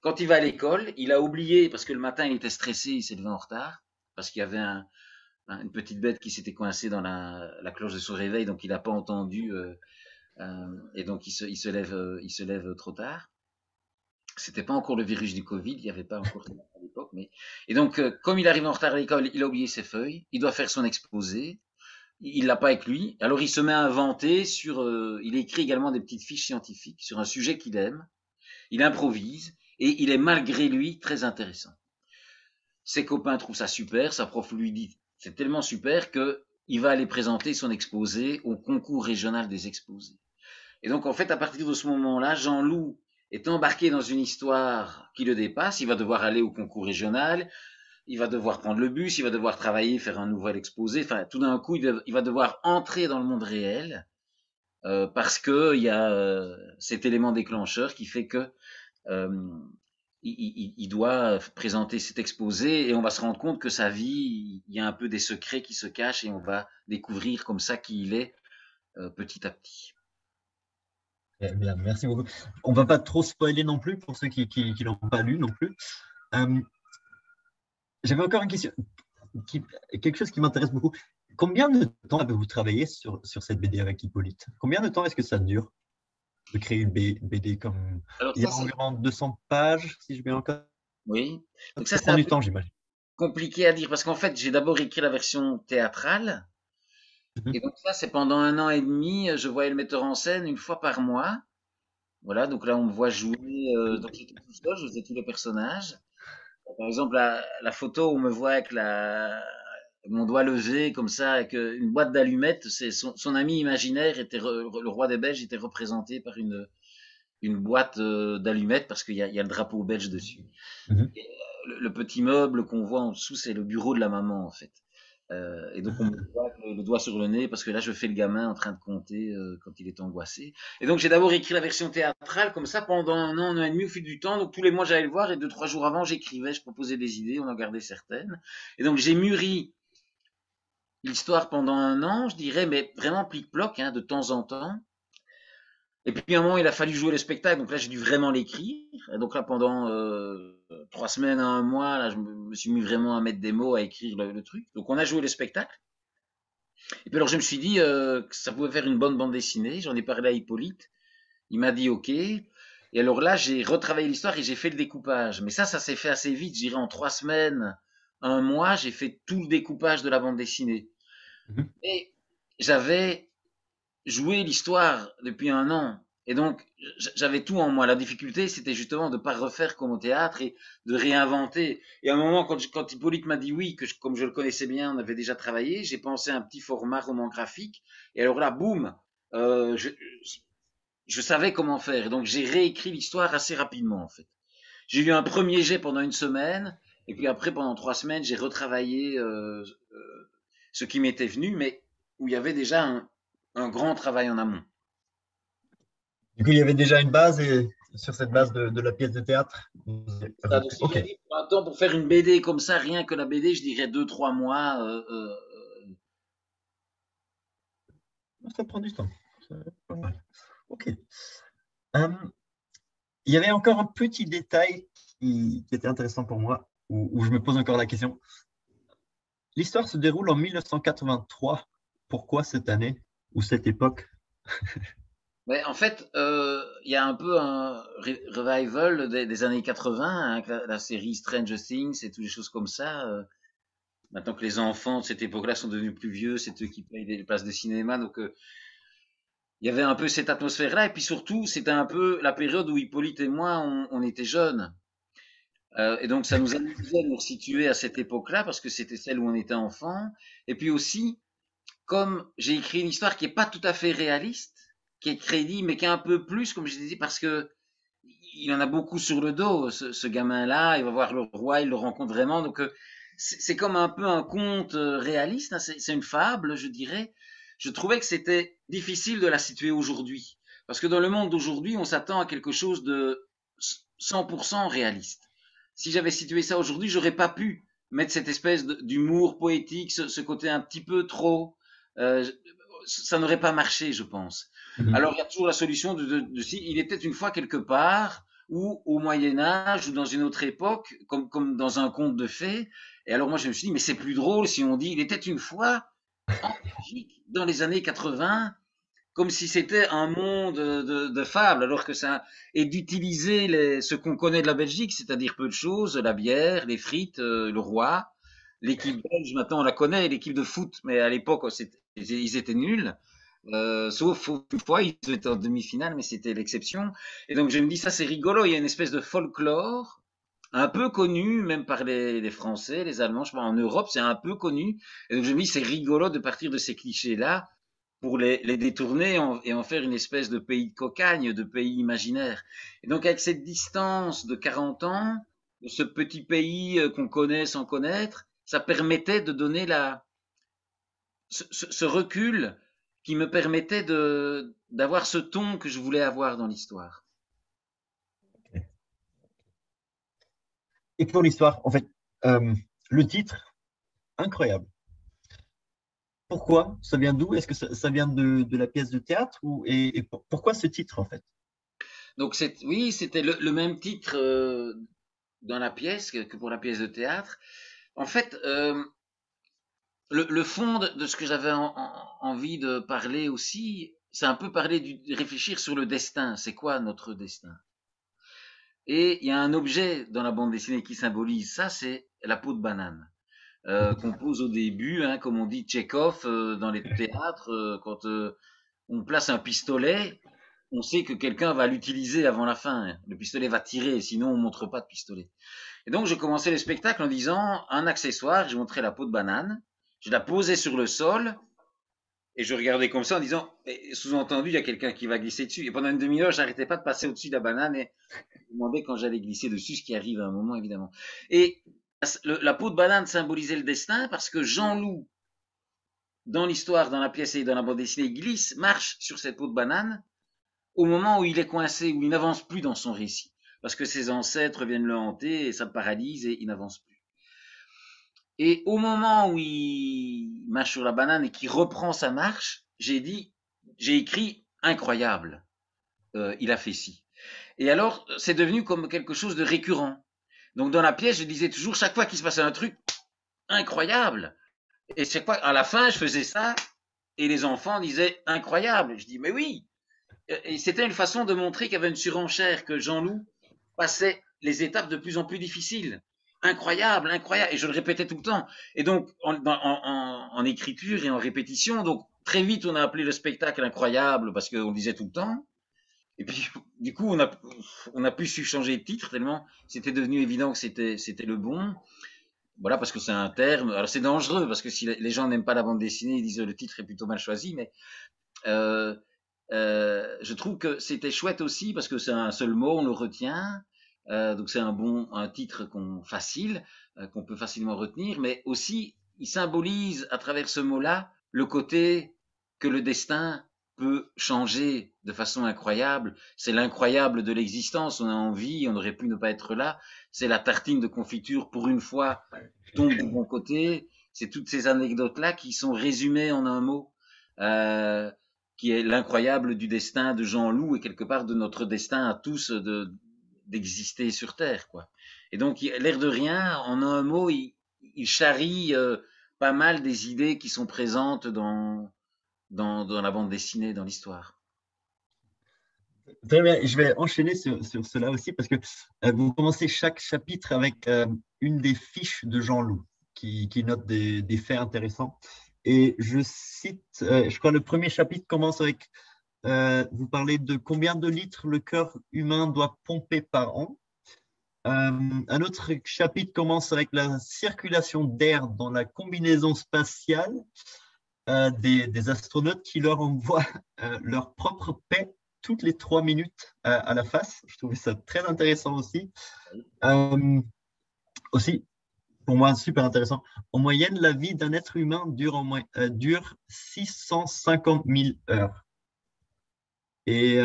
quand il va à l'école, il a oublié, parce que le matin il était stressé, il s'est levé en retard, parce qu'il y avait une petite bête qui s'était coincée dans la cloche de son réveil, donc il n'a pas entendu, et donc il se lève trop tard. C'était pas encore le virus du Covid, il n'y avait pas encore ça à l'époque. Mais... Et donc, comme il arrive en retard à l'école, il a oublié ses feuilles, il doit faire son exposé, il l'a pas avec lui, alors il se met à inventer il écrit également des petites fiches scientifiques sur un sujet qu'il aime, il improvise, et il est malgré lui très intéressant. Ses copains trouvent ça super, sa prof lui dit c'est tellement super que il va aller présenter son exposé au concours régional des exposés. Et donc, en fait, à partir de ce moment-là, Jean-Loup est embarqué dans une histoire qui le dépasse. Il va devoir aller au concours régional, il va devoir prendre le bus, il va devoir travailler, faire un nouvel exposé. Enfin, tout d'un coup, il va devoir entrer dans le monde réel parce que il y a cet élément déclencheur qui fait que euh, il doit présenter cet exposé et on va se rendre compte que sa vie, il y a un peu des secrets qui se cachent et on va découvrir comme ça qui il est petit à petit. Eh bien, merci beaucoup. On va pas trop spoiler non plus pour ceux qui l'ont pas lu non plus. Euh, J'avais encore une question, quelque chose qui m'intéresse beaucoup. Combien de temps avez-vous travaillé sur cette BD avec Hippolyte? Combien de temps est-ce que ça dure de créer une BD comme... Alors Il y ça, a environ 200 pages, si je mets encore. oui. Donc ça, Ça c'est prend un du peu temps, j'imagine. compliqué à dire parce qu'en fait, j'ai d'abord écrit la version théâtrale Mhm. et donc ça, c'est pendant 1 an et demi, je voyais le metteur en scène une fois par mois. Voilà, donc là, on me voit jouer. Donc j'étais tout seul, je faisais tous les personnages. Par exemple, la photo, on me voit avec mon doigt levé comme ça, avec une boîte d'allumettes. C'est son ami imaginaire le roi des Belges était représenté par une boîte d'allumettes parce qu'il y a le drapeau belge dessus. Mhm. Et, le petit meuble qu'on voit en dessous, c'est le bureau de la maman, en fait. Et donc, on me voit avec le doigt sur le nez parce que là, je fais le gamin en train de compter quand il est angoissé. Et donc, j'ai d'abord écrit la version théâtrale comme ça pendant 1 an et demi au fil du temps. Donc, tous les mois, j'allais le voir et 2, 3 jours avant, j'écrivais, je proposais des idées, on en gardait certaines. Et donc, j'ai mûri l'histoire pendant 1 an, je dirais, mais vraiment plic-ploc, hein, de temps en temps. Et puis à un moment, il a fallu jouer le spectacle, donc là j'ai dû vraiment l'écrire. Et donc là, pendant 3 semaines à un mois, là, je me suis mis vraiment à mettre des mots, à écrire le truc. Donc on a joué le spectacle. Et puis alors je me suis dit que ça pouvait faire une bonne bande dessinée. J'en ai parlé à Hippolyte. Il m'a dit OK. Et alors là, j'ai retravaillé l'histoire et j'ai fait le découpage. Mais ça s'est fait assez vite, je dirais en 3 semaines. un mois, j'ai fait tout le découpage de la bande dessinée. Mhm. Et j'avais joué l'histoire depuis un an. Et donc, j'avais tout en moi. La difficulté, c'était justement de ne pas refaire comme au théâtre et de réinventer. Et à un moment, quand Hippolyte m'a dit oui, comme je le connaissais bien, on avait déjà travaillé, j'ai pensé à un petit format roman graphique. Et alors là, boum, euh, je, je savais comment faire. Et donc, j'ai réécrit l'histoire assez rapidement, en fait. J'ai eu un premier jet pendant une semaine. Et puis après, pendant 3 semaines, j'ai retravaillé ce qui m'était venu, mais où il y avait déjà un grand travail en amont. Du coup, il y avait déjà une base et sur cette base de la pièce de théâtre, vous avez Ça, donc, rajouté. si je Ok, dis pour un temps, pour faire une BD comme ça, rien que la BD, je dirais 2, 3 mois. ça prend du temps. C'est pas mal. Ok. Euh, il y avait encore un petit détail qui était intéressant pour moi, où je me pose encore la question. L'histoire se déroule en 1983. Pourquoi cette année ou cette époque? Mais en fait, il y a un peu un revival des années 80, hein, avec la série Stranger Things et toutes les choses comme ça. Maintenant que les enfants de cette époque-là sont devenus plus vieux, c'est eux qui payent les places de cinéma. Donc, il y avait un peu cette atmosphère-là. Et puis surtout, c'était un peu la période où Hippolyte et moi, on était jeunes. Et donc, ça nous amusait de nous situer à cette époque-là parce que c'était celle où on était enfant. Et puis aussi, comme j'ai écrit une histoire qui est pas tout à fait réaliste, qui est crédible, mais qui est un peu plus, comme je disais, parce que il en a beaucoup sur le dos, ce gamin-là. Il va voir le roi, il le rencontre vraiment. Donc, c'est comme un peu un conte réaliste, hein, c'est une fable, je dirais. Je trouvais que c'était difficile de la situer aujourd'hui. Parce que dans le monde d'aujourd'hui, on s'attend à quelque chose de 100% réaliste. Si j'avais situé ça aujourd'hui, j'aurais pas pu mettre cette espèce d'humour poétique, ce côté un petit peu trop. euh, Ça n'aurait pas marché, je pense. Mhm. Alors, il y a toujours la solution si il était une fois quelque part, ou au Moyen Âge, ou dans une autre époque, comme dans un conte de fées. Et alors moi, je me suis dit, mais c'est plus drôle si on dit, il était une fois en Belgique, dans les années 80, comme si c'était un monde de fables, alors que ça et d'utiliser ce qu'on connaît de la Belgique, c'est-à-dire peu de choses, la bière, les frites, le roi, l'équipe belge. Maintenant on la connaît, l'équipe de foot, mais à l'époque ils étaient nuls. Sauf une fois, ils étaient en demi-finale, mais c'était l'exception. Et donc je me dis, ça c'est rigolo, il y a une espèce de folklore un peu connu, même par les Français, les Allemands, je pense en Europe, c'est un peu connu. Et donc je me dis, c'est rigolo de partir de ces clichés-là pour les détourner et en faire une espèce de pays de cocagne, de pays imaginaire. Et donc avec cette distance de 40 ans, de ce petit pays qu'on connaît sans connaître, ça permettait de donner ce recul qui me permettait d'avoir ce ton que je voulais avoir dans l'histoire. Et pour l'histoire, en fait, le titre, incroyable. Pourquoi? Ça vient d'où? Est-ce que ça vient de la pièce de théâtre et pourquoi ce titre en fait? Donc oui, c'était le même titre dans la pièce que pour la pièce de théâtre. En fait, le fond de ce que j'avais envie de parler aussi, c'est un peu parler réfléchir sur le destin. C'est quoi notre destin? Et il y a un objet dans la bande dessinée qui symbolise ça, c'est la peau de banane. Qu'on pose au début, hein, comme on dit Tchekhov dans les théâtres, quand on place un pistolet, on sait que quelqu'un va l'utiliser avant la fin, hein. Le pistolet va tirer, sinon on montre pas de pistolet. Et donc je commençais le spectacle en disant un accessoire, je montrais la peau de banane, je la posais sur le sol et je regardais comme ça en disant, sous-entendu, il y a quelqu'un qui va glisser dessus. Et pendant une demi-heure, j'arrêtais pas de passer au-dessus de la banane et je me demandais quand j'allais glisser dessus, ce qui arrive à un moment évidemment. Et la peau de banane symbolisait le destin parce que Jean-Loup, dans l'histoire, dans la pièce et dans la bande dessinée, glisse, marche sur cette peau de banane au moment où il est coincé, où il n'avance plus dans son récit. Parce que ses ancêtres viennent le hanter et ça le paralyse et il n'avance plus. Et au moment où il marche sur la banane et qu'il reprend sa marche, j'ai écrit incroyable. Il a fait ci. Et alors, c'est devenu comme quelque chose de récurrent. Donc dans la pièce, je disais toujours, chaque fois qu'il se passait un truc incroyable, et chaque fois, à la fin, je faisais ça, et les enfants disaient incroyable. Je dis, mais oui. Et c'était une façon de montrer qu'il y avait une surenchère, que Jean-Loup passait les étapes de plus en plus difficiles. incroyable, incroyable. Et je le répétais tout le temps. Et donc, en écriture et en répétition, donc très vite, on a appelé le spectacle incroyable parce qu'on le disait tout le temps. Et puis, du coup, on a plus su changer de titre tellement c'était devenu évident que c'était le bon. Voilà, parce que c'est un terme. Alors, c'est dangereux parce que si les gens n'aiment pas la bande dessinée, ils disent le titre est plutôt mal choisi. Mais euh, je trouve que c'était chouette aussi parce que c'est un seul mot, on le retient. Donc c'est un titre facile, qu'on peut facilement retenir, mais aussi il symbolise à travers ce mot-là le côté que le destin peut changer de façon incroyable. C'est l'incroyable de l'existence. On a envie, on aurait pu ne pas être là. C'est la tartine de confiture pour une fois tombe du bon côté. C'est toutes ces anecdotes-là qui sont résumées en un mot. Euh, qui est l'incroyable du destin de Jean Loup et quelque part de notre destin à tous d'exister sur Terre, quoi. Et donc, l'air de rien, en un mot, il charrie pas mal des idées qui sont présentes dans la bande dessinée, dans l'histoire. Très bien, je vais enchaîner sur cela aussi parce que vous commencez chaque chapitre avec une des fiches de Jean Loup qui note des faits intéressants. Et je cite, je crois le premier chapitre commence avec, vous parlez de combien de litres le cœur humain doit pomper par an. Un autre chapitre commence avec la circulation d'air dans la combinaison spatiale des astronautes qui leur envoient leur propre paix toutes les 3 minutes à la face. Je trouvais ça très intéressant aussi. Aussi, pour moi, super intéressant. En moyenne, la vie d'un être humain dure 650 000 heures. Et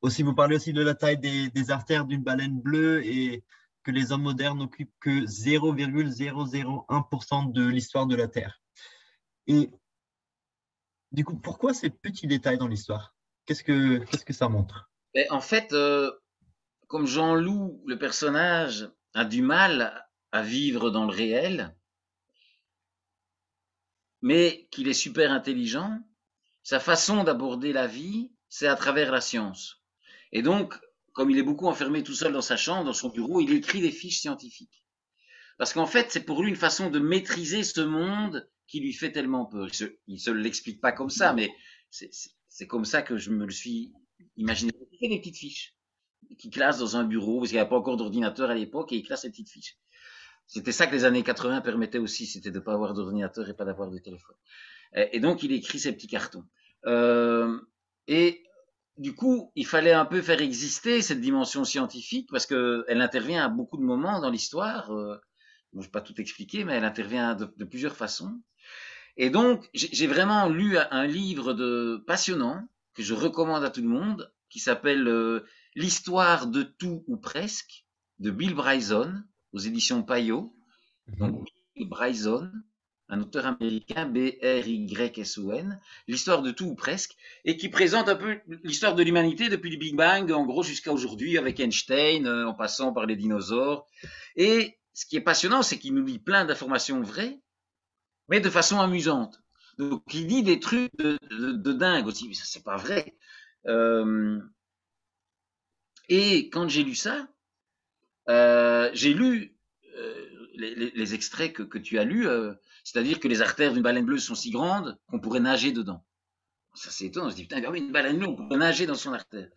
aussi, vous parlez aussi de la taille des artères d'une baleine bleue et que les hommes modernes n'occupent que 0,001% de l'histoire de la Terre. Et du coup, pourquoi ces petits détails dans l'histoire? Qu'est-ce que ça montre? Mais en fait, comme Jean Loup, le personnage, a du mal à vivre dans le réel, mais qu'il est super intelligent, sa façon d'aborder la vie, c'est à travers la science. Et donc, comme il est beaucoup enfermé tout seul dans sa chambre, dans son bureau, il écrit des fiches scientifiques. Parce qu'en fait, c'est pour lui une façon de maîtriser ce monde qui lui fait tellement peur. Il se l'explique pas comme ça, mais c'est comme ça que je me le suis imaginé. Il fait des petites fiches qu'il classe dans un bureau, parce qu'il n'y avait pas encore d'ordinateur à l'époque, et il classe ces petites fiches. C'était ça que les années 80 permettaient aussi, c'était de ne pas avoir d'ordinateur et pas d'avoir de téléphone. Et donc, il écrit ces petits cartons. Et du coup, il fallait un peu faire exister cette dimension scientifique parce qu'elle intervient à beaucoup de moments dans l'histoire. Je ne vais pas tout expliquer, mais elle intervient de plusieurs façons. Et donc, j'ai vraiment lu un livre passionnant que je recommande à tout le monde, qui s'appelle L'histoire de tout ou presque, de Bill Bryson, aux éditions Payot. Donc, Bill Bryson, un auteur américain, Bryson, l'histoire de tout ou presque, et qui présente un peu l'histoire de l'humanité depuis le Big Bang, en gros, jusqu'à aujourd'hui, avec Einstein, en passant par les dinosaures. Et ce qui est passionnant, c'est qu'il nous dit plein d'informations vraies, mais de façon amusante. Donc, il dit des trucs de dingue aussi, mais ça, c'est pas vrai. Et quand j'ai lu ça, j'ai lu les extraits que tu as lus, c'est-à-dire que les artères d'une baleine bleue sont si grandes qu'on pourrait nager dedans. Ça, c'est étonnant. On se dit, putain, oui, une baleine bleue, on pourrait nager dans son artère.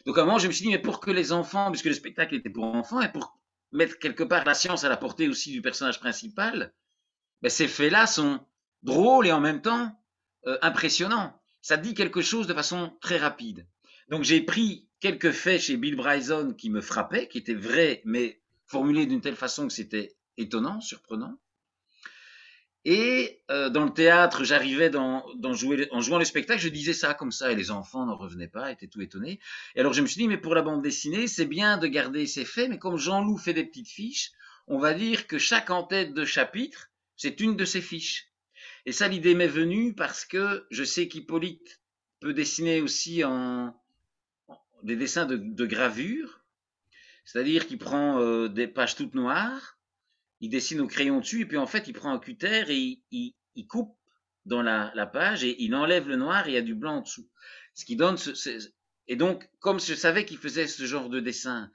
Donc, à un moment, je me suis dit, mais pour que les enfants, puisque le spectacle était pour enfants, et pour mettre quelque part la science à la portée aussi du personnage principal, ben, ces faits-là sont drôles et en même temps impressionnants. Ça dit quelque chose de façon très rapide. Donc, j'ai pris quelques faits chez Bill Bryson qui me frappaient, qui étaient vrais, mais formulés d'une telle façon que c'était étonnant, surprenant. Et dans le théâtre, j'arrivais en jouant le spectacle, je disais ça comme ça, et les enfants n'en revenaient pas, étaient tout étonnés. Et alors je me suis dit, mais pour la bande dessinée, c'est bien de garder ces faits, mais comme Jean-Loup fait des petites fiches, on va dire que chaque en-tête de chapitre, c'est une de ces fiches. Et ça, l'idée m'est venue parce que je sais qu'Hippolyte peut dessiner aussi des dessins de gravure, c'est-à-dire qu'il prend des pages toutes noires, il dessine au crayon dessus, et puis en fait, il prend un cutter et il coupe dans la page et il enlève le noir et il y a du blanc en dessous. Ce qui donne et donc, comme je savais qu'il faisait ce genre de dessin,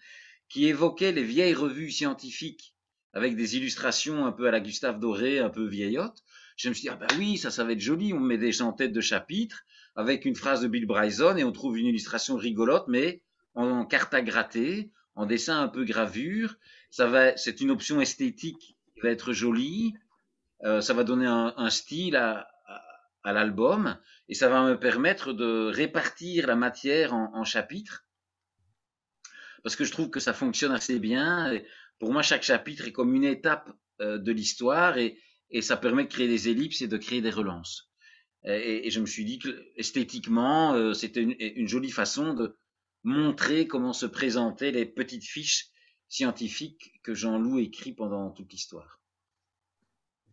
qui évoquait les vieilles revues scientifiques avec des illustrations un peu à la Gustave Doré, un peu vieillotte. Je me suis dit, ah ben oui, ça va être joli. On met des gens en tête de chapitre avec une phrase de Bill Bryson et on trouve une illustration rigolote, mais en carte à gratter, en dessin un peu gravure. C'est une option esthétique qui va être jolie. Ça va donner un style à l'album et ça va me permettre de répartir la matière en chapitres parce que je trouve que ça fonctionne assez bien. Et pour moi, chaque chapitre est comme une étape de l'histoire et ça permet de créer des ellipses et de créer des relances. Et je me suis dit que esthétiquement, c'était une jolie façon de montrer comment se présentaient les petites fiches scientifiques que Jean-Loup écrit pendant toute l'histoire.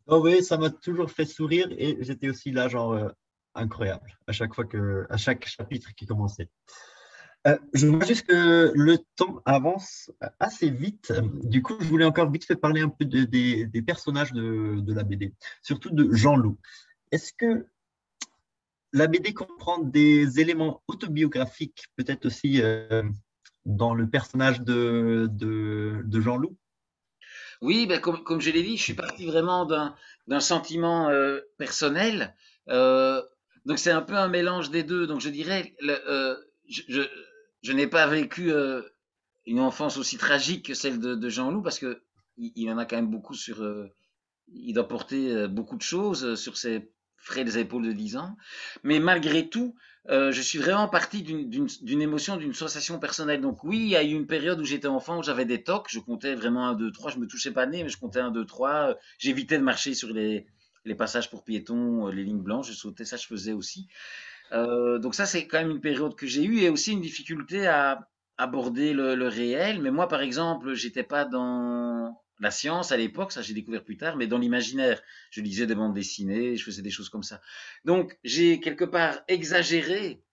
Oh oui, ça m'a toujours fait sourire et j'étais aussi là, genre, incroyable, à chaque chapitre qui commençait. Je vois juste que le temps avance assez vite. Du coup, je voulais encore vite fait parler un peu des personnages de la BD, surtout de Jean-Loup. Est-ce que la BD comprend des éléments autobiographiques, peut-être aussi dans le personnage de Jean-Loup? Oui, ben comme je l'ai dit, je suis parti vraiment d'un sentiment personnel. Euh, donc c'est un peu un mélange des deux. Donc je dirais, je n'ai pas vécu une enfance aussi tragique que celle de Jean-Loup parce que il en a quand même beaucoup sur. Il doit porter beaucoup de choses sur ses frêles épaules de 10 ans. Mais malgré tout, je suis vraiment parti d'une émotion, d'une sensation personnelle. Donc oui, il y a eu une période où j'étais enfant, où j'avais des tocs. Je comptais vraiment un, 2, 3. Je me touchais pas le nez, mais je comptais un, 2, 3. J'évitais de marcher sur les passages pour piétons, les lignes blanches. Je sautais, ça je faisais aussi. Donc ça, c'est quand même une période que j'ai eue et aussi une difficulté à aborder le réel. Mais moi, par exemple, j'étais pas dans la science à l'époque, ça j'ai découvert plus tard, mais dans l'imaginaire. Je lisais des bandes dessinées, je faisais des choses comme ça. Donc j'ai quelque part exagéré,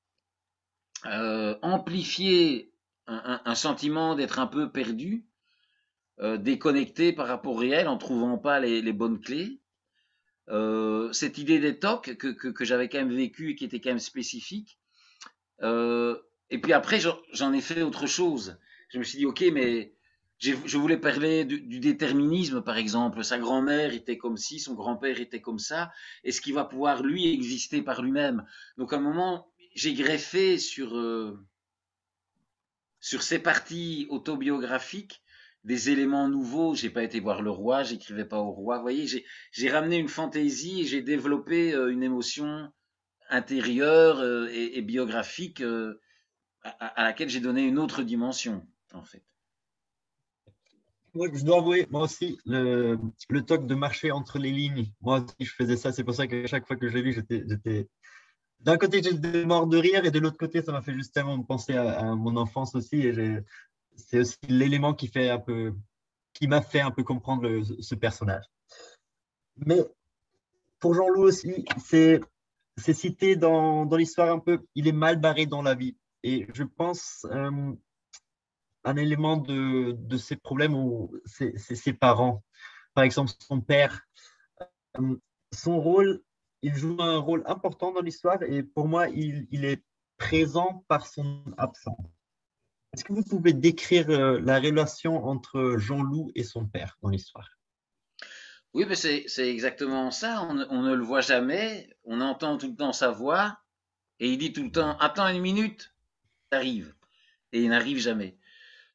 amplifié un sentiment d'être un peu perdu, déconnecté par rapport au réel en trouvant pas les bonnes clés. Cette idée des tocs que j'avais quand même vécu et qui était quand même spécifique. Et puis après, j'en ai fait autre chose. Je me suis dit, ok, mais je voulais parler du déterminisme, par exemple. Sa grand-mère était comme ci, son grand-père était comme ça. Est-ce qu'il va pouvoir, lui, exister par lui-même? Donc, à un moment, j'ai greffé sur ces parties autobiographiques des éléments nouveaux. J'ai pas été voir le roi, j'écrivais pas au roi. Vous voyez, j'ai ramené une fantaisie et j'ai développé une émotion intérieure et biographique à laquelle j'ai donné une autre dimension, en fait. Moi, je dois avouer, moi aussi, le toc de marcher entre les lignes, moi aussi, je faisais ça. C'est pour ça que chaque fois que je l'ai lu, d'un côté, j'étais mort de rire et de l'autre côté, ça m'a fait justement penser à mon enfance aussi. C'est aussi l'élément qui m'a fait un peu comprendre ce personnage. Mais pour Jean-Loup aussi, c'est cité dans l'histoire un peu, il est mal barré dans la vie. Et je pense un élément de ces problèmes où c'est ses parents. Par exemple, son père, euh, son rôle, il joue un rôle important dans l'histoire et pour moi, il est présent par son absence. Est-ce que vous pouvez décrire la relation entre Jean-Loup et son père dans l'histoire? Oui, mais c'est exactement ça. On ne le voit jamais. On entend tout le temps sa voix et il dit tout le temps, attends une minute, t'arrives. Et il n'arrive jamais.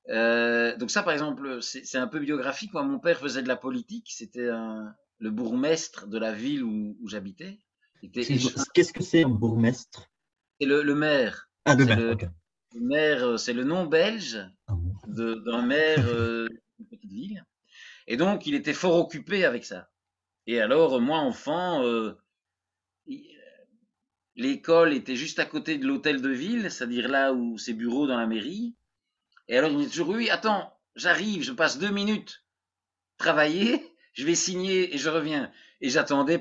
Donc ça, par exemple, c'est un peu biographique. Moi, mon père faisait de la politique. C'était le bourgmestre de la ville où j'habitais. Qu'est-ce que c'est un bourgmestre? C'est le maire. Ah, de C'est mer, ok. le maire, c'est le nom belge Ah bon. d'un maire d'une petite ville. Et donc, il était fort occupé avec ça. Et alors, moi, enfant, l'école était juste à côté de l'hôtel de ville, c'est-à-dire là où ses bureaux dans la mairie. Et alors, il me dit toujours, oui, attends, j'arrive, je passe 2 minutes travailler, je vais signer et je reviens. Et j'attendais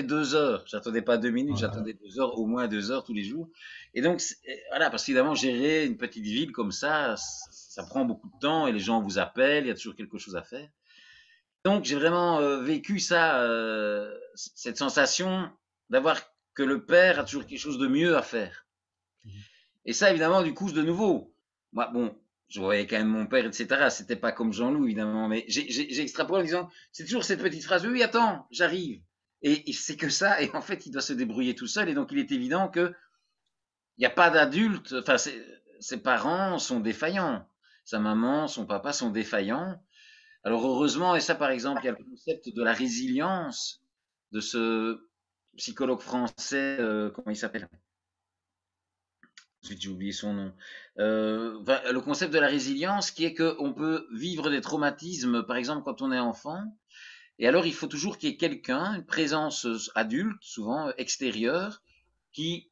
2 heures. J'attendais pas 2 minutes, Voilà. j'attendais 2 heures, au moins 2 heures tous les jours. Et donc, voilà, parce qu'évidemment, gérer une petite ville comme ça prend beaucoup de temps et les gens vous appellent, il y a toujours quelque chose à faire. Donc, j'ai vraiment vécu ça, cette sensation d'avoir que le père a toujours quelque chose de mieux à faire. Et ça, évidemment, du coup, de nouveau, moi, bon, je voyais quand même mon père, etc. C'était pas comme Jean-Loup, évidemment, mais j'ai extrapolé en disant, c'est toujours cette petite phrase, oui, attends, j'arrive. Et c'est que ça, et en fait, il doit se débrouiller tout seul, et donc il est évident que il n'y a pas d'adulte, enfin, ses parents sont défaillants. Sa maman, son papa sont défaillants. Alors heureusement, et ça par exemple, il y a le concept de la résilience de ce psychologue français, comment il s'appelle? J'ai oublié son nom. Le concept de la résilience qui est qu'on peut vivre des traumatismes, par exemple quand on est enfant, et alors il faut toujours qu'il y ait quelqu'un, une présence adulte, souvent extérieure, qui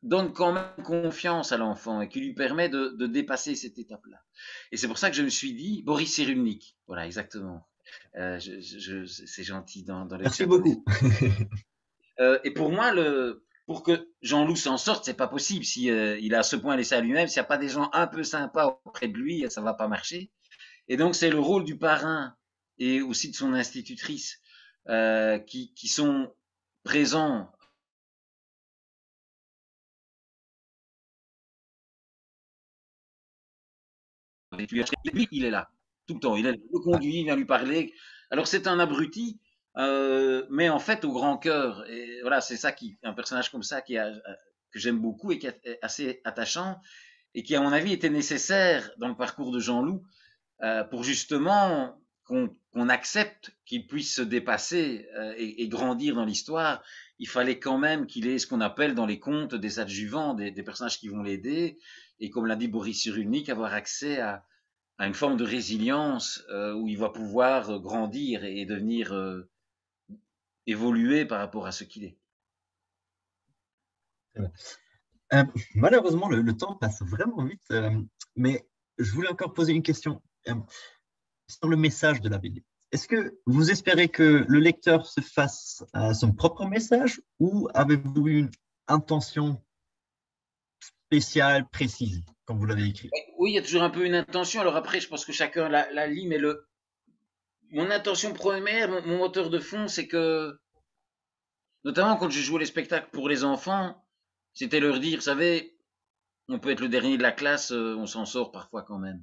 donne quand même confiance à l'enfant et qui lui permet de dépasser cette étape-là. Et c'est pour ça que je me suis dit, Boris Cyrulnik, voilà, exactement. C'est gentil dans le Merci chat. beaucoup. Et pour moi, pour que Jean-Loup s'en sorte, c'est pas possible. Si il a à ce point laissé à lui-même, s'il n'y a pas des gens un peu sympas auprès de lui, ça va pas marcher. Et donc, c'est le rôle du parrain et aussi de son institutrice qui sont présents. Lui, il est là, tout le temps. Il le conduit, il vient lui parler. Alors, c'est un abruti, mais en fait, au grand cœur. Et voilà, c'est ça un personnage comme ça que j'aime beaucoup et qui est assez attachant et qui, à mon avis, était nécessaire dans le parcours de Jean-Loup pour justement qu'on accepte qu'il puisse se dépasser et grandir dans l'histoire. Il fallait quand même qu'il ait ce qu'on appelle dans les contes des adjuvants, des personnages qui vont l'aider, et comme l'a dit Boris Cyrulnik, avoir accès à une forme de résilience où il va pouvoir grandir et devenir évoluer par rapport à ce qu'il est. Euh, Malheureusement, le temps passe vraiment vite, mais je voulais encore poser une question sur le message de la BD. Est-ce que vous espérez que le lecteur se fasse son propre message ou avez-vous une intention spéciale, précise, quand vous l'avez écrit? Oui, il y a toujours un peu une intention. Alors après, je pense que chacun la lit, mais mon intention première, mon moteur de fond, c'est que, notamment quand je jouais les spectacles pour les enfants, c'était leur dire, vous savez, on peut être le dernier de la classe, on s'en sort parfois quand même.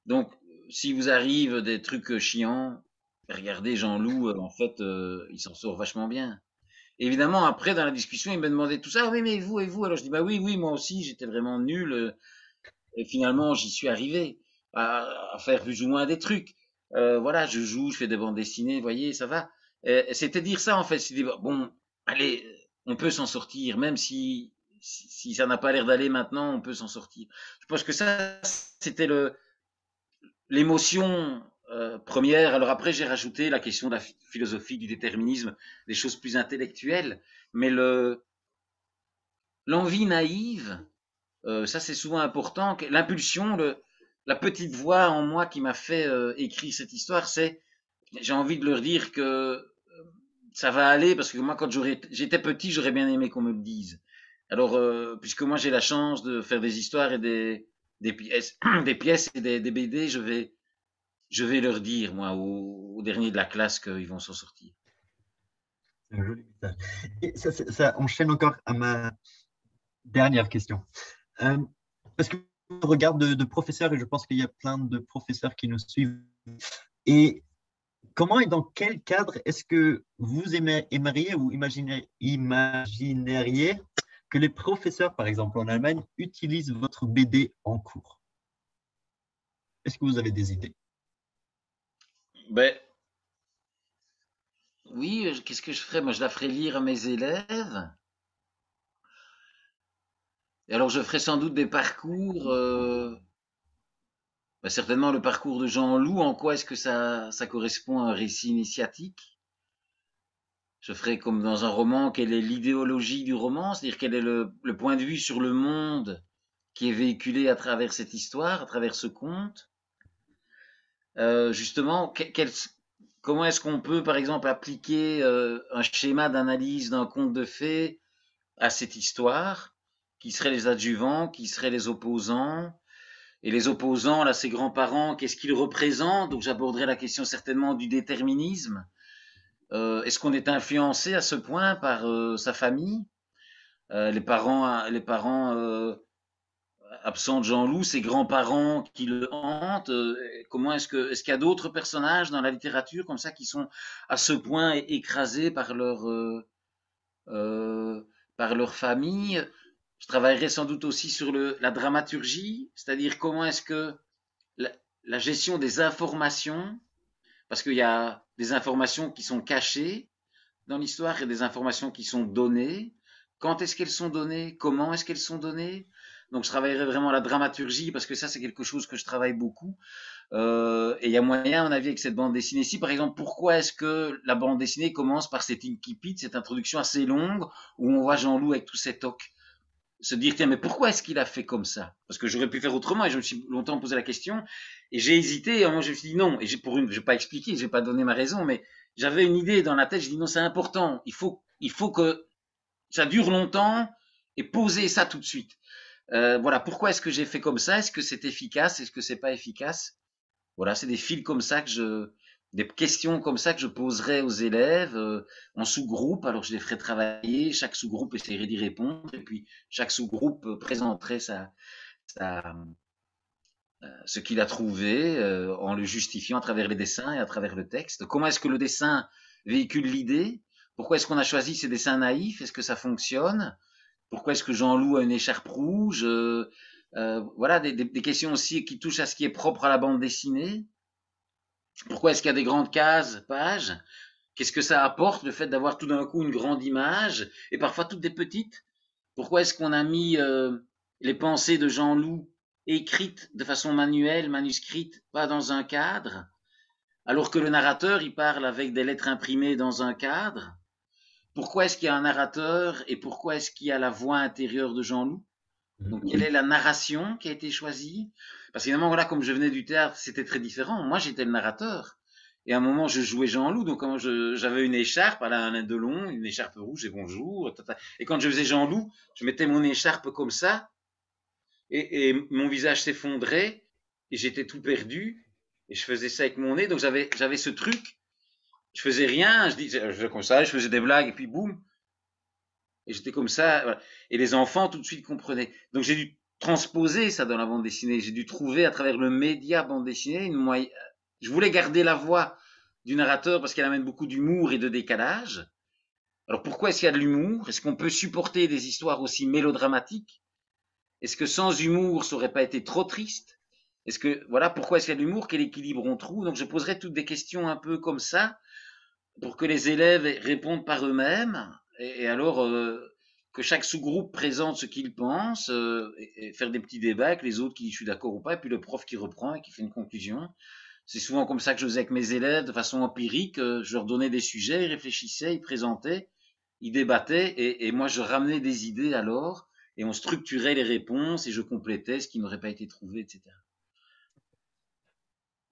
Donc, si vous arrive des trucs chiants, regardez Jean-Loup, en fait, il s'en sort vachement bien. Évidemment, après, dans la discussion, il me demandait tout ça. Ah oui, mais vous et vous? Alors je dis, bah oui, oui, moi aussi, j'étais vraiment nul. Et finalement, j'y suis arrivé à faire plus ou moins des trucs. Voilà, je joue, je fais des bandes dessinées, vous voyez, ça va. C'était dire ça, en fait. C'est dire, bon, allez, on peut s'en sortir, même si ça n'a pas l'air d'aller maintenant, on peut s'en sortir. Je pense que ça, c'était l'émotion première. Alors après, j'ai rajouté la question de la philosophie du déterminisme, des choses plus intellectuelles. Mais l'envie naïve, ça c'est souvent important. L'impulsion, la petite voix en moi qui m'a fait écrire cette histoire, j'ai envie de leur dire que ça va aller parce que moi quand j'étais petit, j'aurais bien aimé qu'on me le dise. Alors puisque moi j'ai la chance de faire des histoires et des pièces, des pièces et des BD, je vais leur dire moi aux derniers de la classe qu'ils vont s'en sortir. C'est un joli message. Et ça enchaîne encore à ma dernière question. Euh, Parce que je regarde de professeurs et je pense qu'il y a plein de professeurs qui nous suivent. Et comment et dans quel cadre est-ce que vous aimeriez ou imagineriez que les professeurs, par exemple en Allemagne, utilisent votre BD en cours? Est-ce que vous avez des idées? Ben oui, qu'est-ce que je ferais? Moi, je la ferais lire à mes élèves. Et alors, je ferais sans doute des parcours. Bah, certainement le parcours de Jean Loup. En quoi est-ce que ça correspond à un récit initiatique? Je ferais comme dans un roman, quelle est l'idéologie du roman, c'est-à-dire quel est le point de vue sur le monde qui est véhiculé à travers cette histoire, à travers ce conte. Justement, comment est-ce qu'on peut, par exemple, appliquer un schéma d'analyse d'un conte de fées à cette histoire? Qui seraient les adjuvants, qui seraient les opposants? Et les opposants, là, ses grands-parents, qu'est-ce qu'ils représentent? Donc j'aborderai la question certainement du déterminisme. Est-ce qu'on est influencé à ce point par sa famille? Les parents absent de Jean-Loup, ses grands-parents qui le hantent. Comment est-ce qu'il y a d'autres personnages dans la littérature comme ça qui sont à ce point écrasés euh, par leur famille? Je travaillerai sans doute aussi sur la dramaturgie, c'est-à-dire comment est-ce que la, la gestion des informations, parce qu'il y a des informations qui sont cachées dans l'histoire et des informations qui sont données. Quand est-ce qu'elles sont données? Comment est-ce qu'elles sont données? Donc, je travaillerai vraiment la dramaturgie parce que ça, c'est quelque chose que je travaille beaucoup. Et il y a moyen, à mon avis, avec cette bande dessinée. Si, par exemple, pourquoi est-ce que la bande dessinée commence par cette incipit, cette introduction assez longue où on voit Jean-Loup avec tous ses tocs? Se dire, tiens, mais pourquoi est-ce qu'il a fait comme ça? Parce que j'aurais pu faire autrement et je me suis longtemps posé la question et j'ai hésité et à un moment je me suis dit non. Et je vais pas expliquer, je vais pas donner ma raison, mais j'avais une idée dans la tête, je dis non, c'est important. Il faut que ça dure longtemps et poser ça tout de suite. Voilà, pourquoi est-ce que j'ai fait comme ça? Est-ce que c'est efficace? Est-ce que c'est pas efficace? Voilà, c'est des fils comme ça des questions comme ça que je poserai aux élèves en sous-groupe. Alors je les ferai travailler, chaque sous-groupe essaierait d'y répondre, et puis chaque sous-groupe présenterait sa, ce qu'il a trouvé en le justifiant à travers les dessins et à travers le texte. Comment est-ce que le dessin véhicule l'idée? Pourquoi est-ce qu'on a choisi ces dessins naïfs? Est-ce que ça fonctionne? Pourquoi est-ce que Jean-Loup a une écharpe rouge? Voilà, des questions aussi qui touchent à ce qui est propre à la bande dessinée. Pourquoi est-ce qu'il y a des grandes cases, pages? Qu'est-ce que ça apporte, le fait d'avoir tout d'un coup une grande image et parfois toutes des petites? Pourquoi est-ce qu'on a mis les pensées de Jean-Loup écrites de façon manuelle, manuscrites, pas dans un cadre, alors que le narrateur, il parle avec des lettres imprimées dans un cadre? Pourquoi est-ce qu'il y a un narrateur et pourquoi est-ce qu'il y a la voix intérieure de Jean-Loup? Donc, quelle est la narration qui a été choisie? Parce qu'évidemment, voilà, comme je venais du théâtre, c'était très différent. Moi, j'étais le narrateur. Et à un moment, je jouais Jean-Loup, donc j'avais une écharpe, un de long, une écharpe rouge, et bonjour. Tata. Et quand je faisais Jean-Loup, je mettais mon écharpe comme ça, et mon visage s'effondrait, et j'étais tout perdu, et je faisais ça avec mon nez, donc j'avais ce truc, je faisais rien, je comme ça, je faisais des blagues, et puis boum, et j'étais comme ça, voilà. Et les enfants tout de suite comprenaient. Donc j'ai dû transposer ça dans la bande dessinée. J'ai dû trouver à travers le média bande dessinée je voulais garder la voix du narrateur parce qu'elle amène beaucoup d'humour et de décalage. Alors pourquoi est-ce qu'il y a de l'humour? Est-ce qu'on peut supporter des histoires aussi mélodramatiques? Est-ce que sans humour, ça aurait pas été trop triste? Est-ce que voilà, pourquoi est-ce qu'il y a de l'humour? Quel équilibre on trouve? Donc je poserai toutes des questions un peu comme ça pour que les élèves répondent par eux-mêmes et alors que chaque sous-groupe présente ce qu'il pense et faire des petits débats avec les autres qui disent je suis d'accord ou pas, et puis le prof qui reprend et qui fait une conclusion. C'est souvent comme ça que je faisais avec mes élèves de façon empirique. Je leur donnais des sujets, ils réfléchissaient, ils présentaient, ils débattaient et moi je ramenais des idées alors et on structurait les réponses et je complétais ce qui n'aurait pas été trouvé, etc.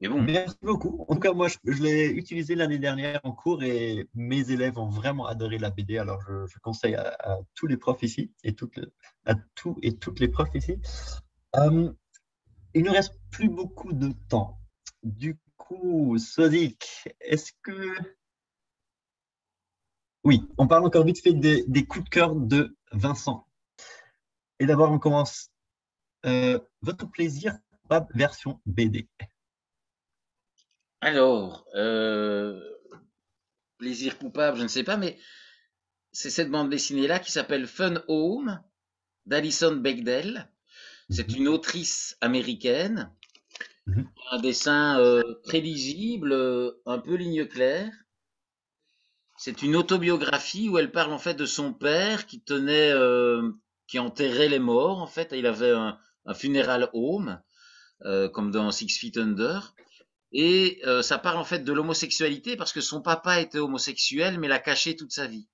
Mais bon, Merci beaucoup. En tout cas, moi, je l'ai utilisé l'année dernière en cours et mes élèves ont vraiment adoré la BD. Alors, je conseille à tous les profs ici et à tous et toutes les profs ici. Euh, il ne reste plus beaucoup de temps. Du coup, Sodiq, est-ce que... Oui, on parle encore vite fait des coups de cœur de Vincent. Et d'abord, on commence. Votre plaisir coupable version BD. alors, plaisir coupable, je ne sais pas, mais c'est cette bande dessinée-là qui s'appelle Fun Home d'Alison Bechdel. C'est Mhm, une autrice américaine. mhm, Un dessin très lisible, un peu ligne claire. C'est une autobiographie où elle parle en fait de son père qui enterrait les morts. En fait, il avait un funeral home, comme dans Six Feet Under. Et ça parle en fait de l'homosexualité parce que son papa était homosexuel, mais l'a caché toute sa vie.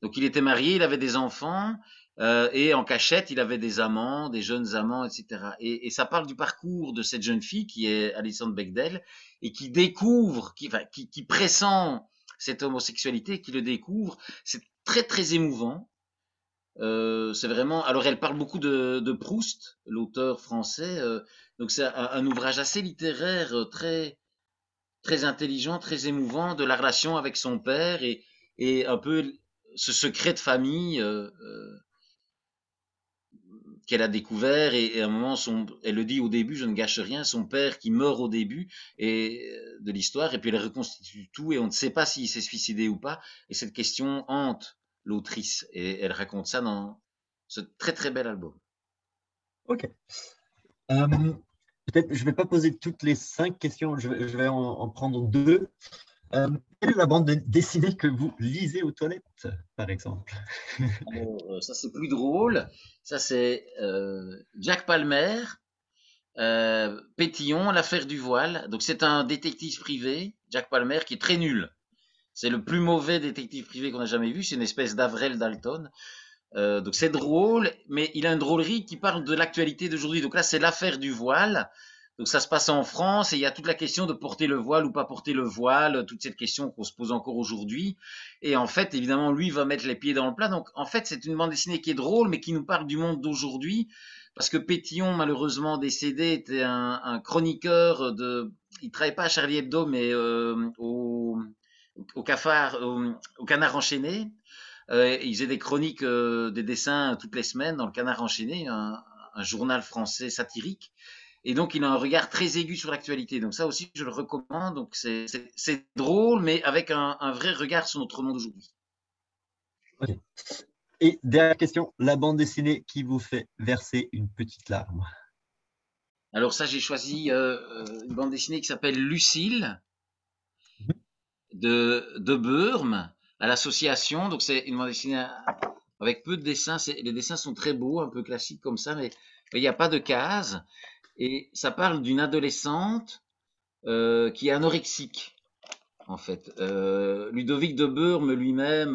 Donc il était marié, il avait des enfants, et en cachette, il avait des amants, des jeunes amants, etc. Et ça parle du parcours de cette jeune fille qui est Alison Bechdel et qui découvre, qui pressent cette homosexualité, qui le découvre. C'est très très émouvant. C'est vraiment. Alors elle parle beaucoup de Proust, l'auteur français. Donc c'est un ouvrage assez littéraire, très très intelligent, très émouvant de la relation avec son père et un peu ce secret de famille qu'elle a découvert et à un moment, elle le dit au début, je ne gâche rien, son père qui meurt au début de l'histoire, et puis elle reconstitue tout et on ne sait pas s'il s'est suicidé ou pas. Et cette question hante l'autrice et elle raconte ça dans ce très très bel album. Ok. Peut-être, je ne vais pas poser toutes les 5 questions, je vais en prendre 2. Quelle est la bande dessinée que vous lisez aux toilettes, par exemple? Alors, ça c'est plus drôle. Ça c'est Jack Palmer, Pétillon, l'affaire du voile. Donc c'est un détective privé, Jack Palmer, qui est très nul. C'est le plus mauvais détective privé qu'on a jamais vu. C'est une espèce d'Avrel Dalton. Donc c'est drôle, mais il a une drôlerie qui parle de l'actualité d'aujourd'hui. Donc là, c'est l'affaire du voile. Donc ça se passe en France et il y a toute la question de porter le voile ou pas porter le voile, toute cette question qu'on se pose encore aujourd'hui. Et en fait, évidemment, lui va mettre les pieds dans le plat. Donc en fait, c'est une bande dessinée qui est drôle, mais qui nous parle du monde d'aujourd'hui. Parce que Pétillon, malheureusement décédé, était un chroniqueur de... Il travaillait pas à Charlie Hebdo, mais au Cafard, au Canard enchaîné. Il faisait des chroniques, des dessins toutes les semaines dans le Canard enchaîné, un journal français satirique. Et donc, il a un regard très aigu sur l'actualité. Donc ça aussi, je le recommande. Donc c'est drôle, mais avec un vrai regard sur notre monde aujourd'hui. Okay. Et dernière question, la bande dessinée qui vous fait verser une petite larme? Alors ça, j'ai choisi une bande dessinée qui s'appelle Lucille de Burme à l'association. Donc c'est une bande dessinée avec peu de dessins. Les dessins sont très beaux, un peu classiques comme ça, mais il n'y a pas de cases. Et ça parle d'une adolescente qui est anorexique, en fait. Ludovic de Burme lui-même,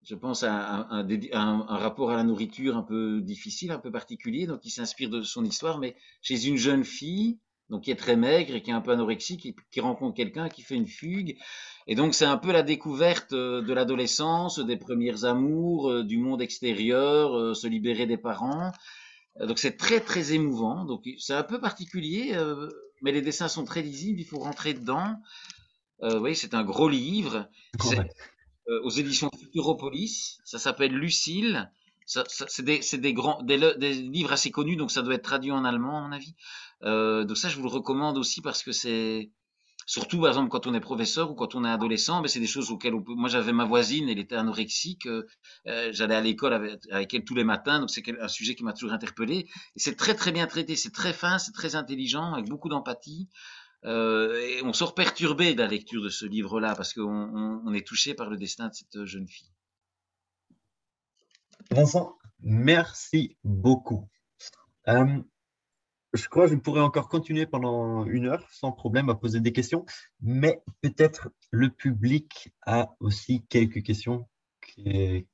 je pense, a un rapport à la nourriture un peu difficile, un peu particulier, donc il s'inspire de son histoire, mais chez une jeune fille, donc qui est très maigre et qui est un peu anorexique, et qui rencontre quelqu'un qui fait une fugue. Et donc c'est un peu la découverte de l'adolescence, des premiers amours, du monde extérieur, se libérer des parents. Donc c'est très très émouvant. Donc c'est un peu particulier, mais les dessins sont très lisibles. Il faut rentrer dedans. Oui, c'est un gros livre. C'est Ouais. aux éditions Futuropolis. Ça s'appelle Lucille. C'est des livres assez connus, donc ça doit être traduit en allemand à mon avis. Donc ça, je vous le recommande aussi parce que c'est surtout, par exemple, quand on est professeur ou quand on est adolescent, mais c'est des choses auxquelles on peut... Moi, j'avais ma voisine, elle était anorexique. J'allais à l'école avec elle tous les matins, donc c'est un sujet qui m'a toujours interpellé. Et c'est très, très bien traité, c'est très fin, c'est très intelligent, avec beaucoup d'empathie. Et on sort perturbé de la lecture de ce livre-là, parce qu'on est touché par le destin de cette jeune fille. Vincent, merci beaucoup. Je crois que je pourrais encore continuer pendant 1 heure sans problème à poser des questions, mais peut-être le public a aussi quelques questions qu'il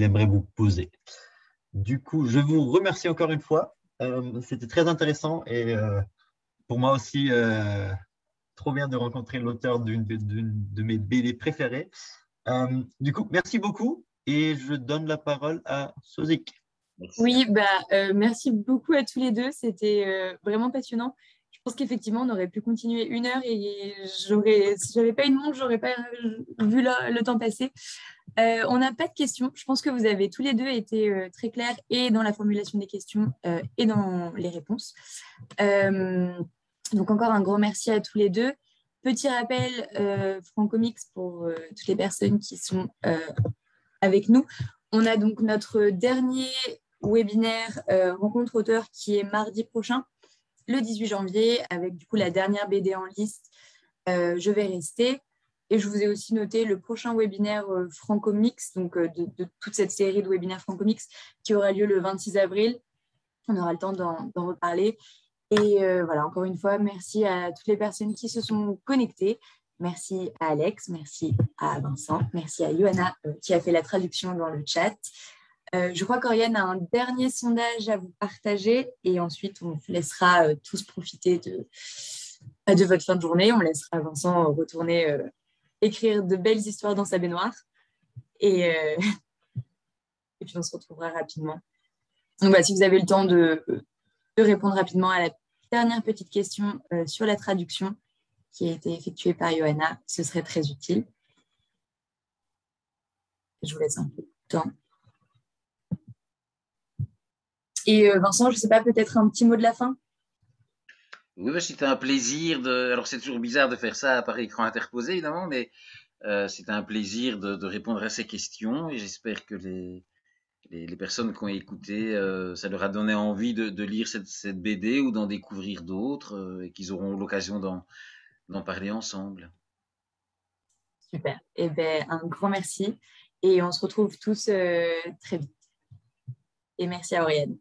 aimerait vous poser. Du coup, je vous remercie encore une fois. C'était très intéressant et pour moi aussi, trop bien de rencontrer l'auteur d'une de mes BD préférées. Du coup, merci beaucoup et je donne la parole à Sozik. Merci. Oui, merci beaucoup à tous les deux. C'était vraiment passionnant. Je pense qu'effectivement, on aurait pu continuer 1 heure et si j'avais pas une montre, j'aurais pas vu le temps passer. On n'a pas de questions. Je pense que vous avez tous les deux été très clairs et dans la formulation des questions et dans les réponses. Donc encore un grand merci à tous les deux. Petit rappel, Francomix pour toutes les personnes qui sont avec nous. On a donc notre dernier webinaire rencontre auteur qui est mardi prochain, le 18 janvier, avec du coup la dernière BD en liste, Je vais rester. Et je vous ai aussi noté le prochain webinaire Francomix, donc de toute cette série de webinaires Francomix qui aura lieu le 26 avril. On aura le temps d'en reparler. Et voilà, encore une fois, merci à toutes les personnes qui se sont connectées. Merci à Alex, merci à Vincent, merci à Johanna qui a fait la traduction dans le chat. Je crois qu'Oriane a un dernier sondage à vous partager et ensuite on vous laissera tous profiter de votre fin de journée. On laissera Vincent retourner écrire de belles histoires dans sa baignoire et puis on se retrouvera rapidement. Donc, si vous avez le temps de répondre rapidement à la dernière petite question sur la traduction qui a été effectuée par Johanna, ce serait très utile. Je vous laisse un peu de temps. Et Vincent, je ne sais pas, peut-être un petit mot de la fin? Oui, bah, c'était un plaisir de. Alors, c'est toujours bizarre de faire ça par écran interposé, évidemment, mais c'était un plaisir de répondre à ces questions et j'espère que les personnes qui ont écouté, ça leur a donné envie de lire cette BD ou d'en découvrir d'autres et qu'ils auront l'occasion d'en parler ensemble. Super. Eh bien, un grand merci. Et on se retrouve tous très vite. Et merci à Oriane.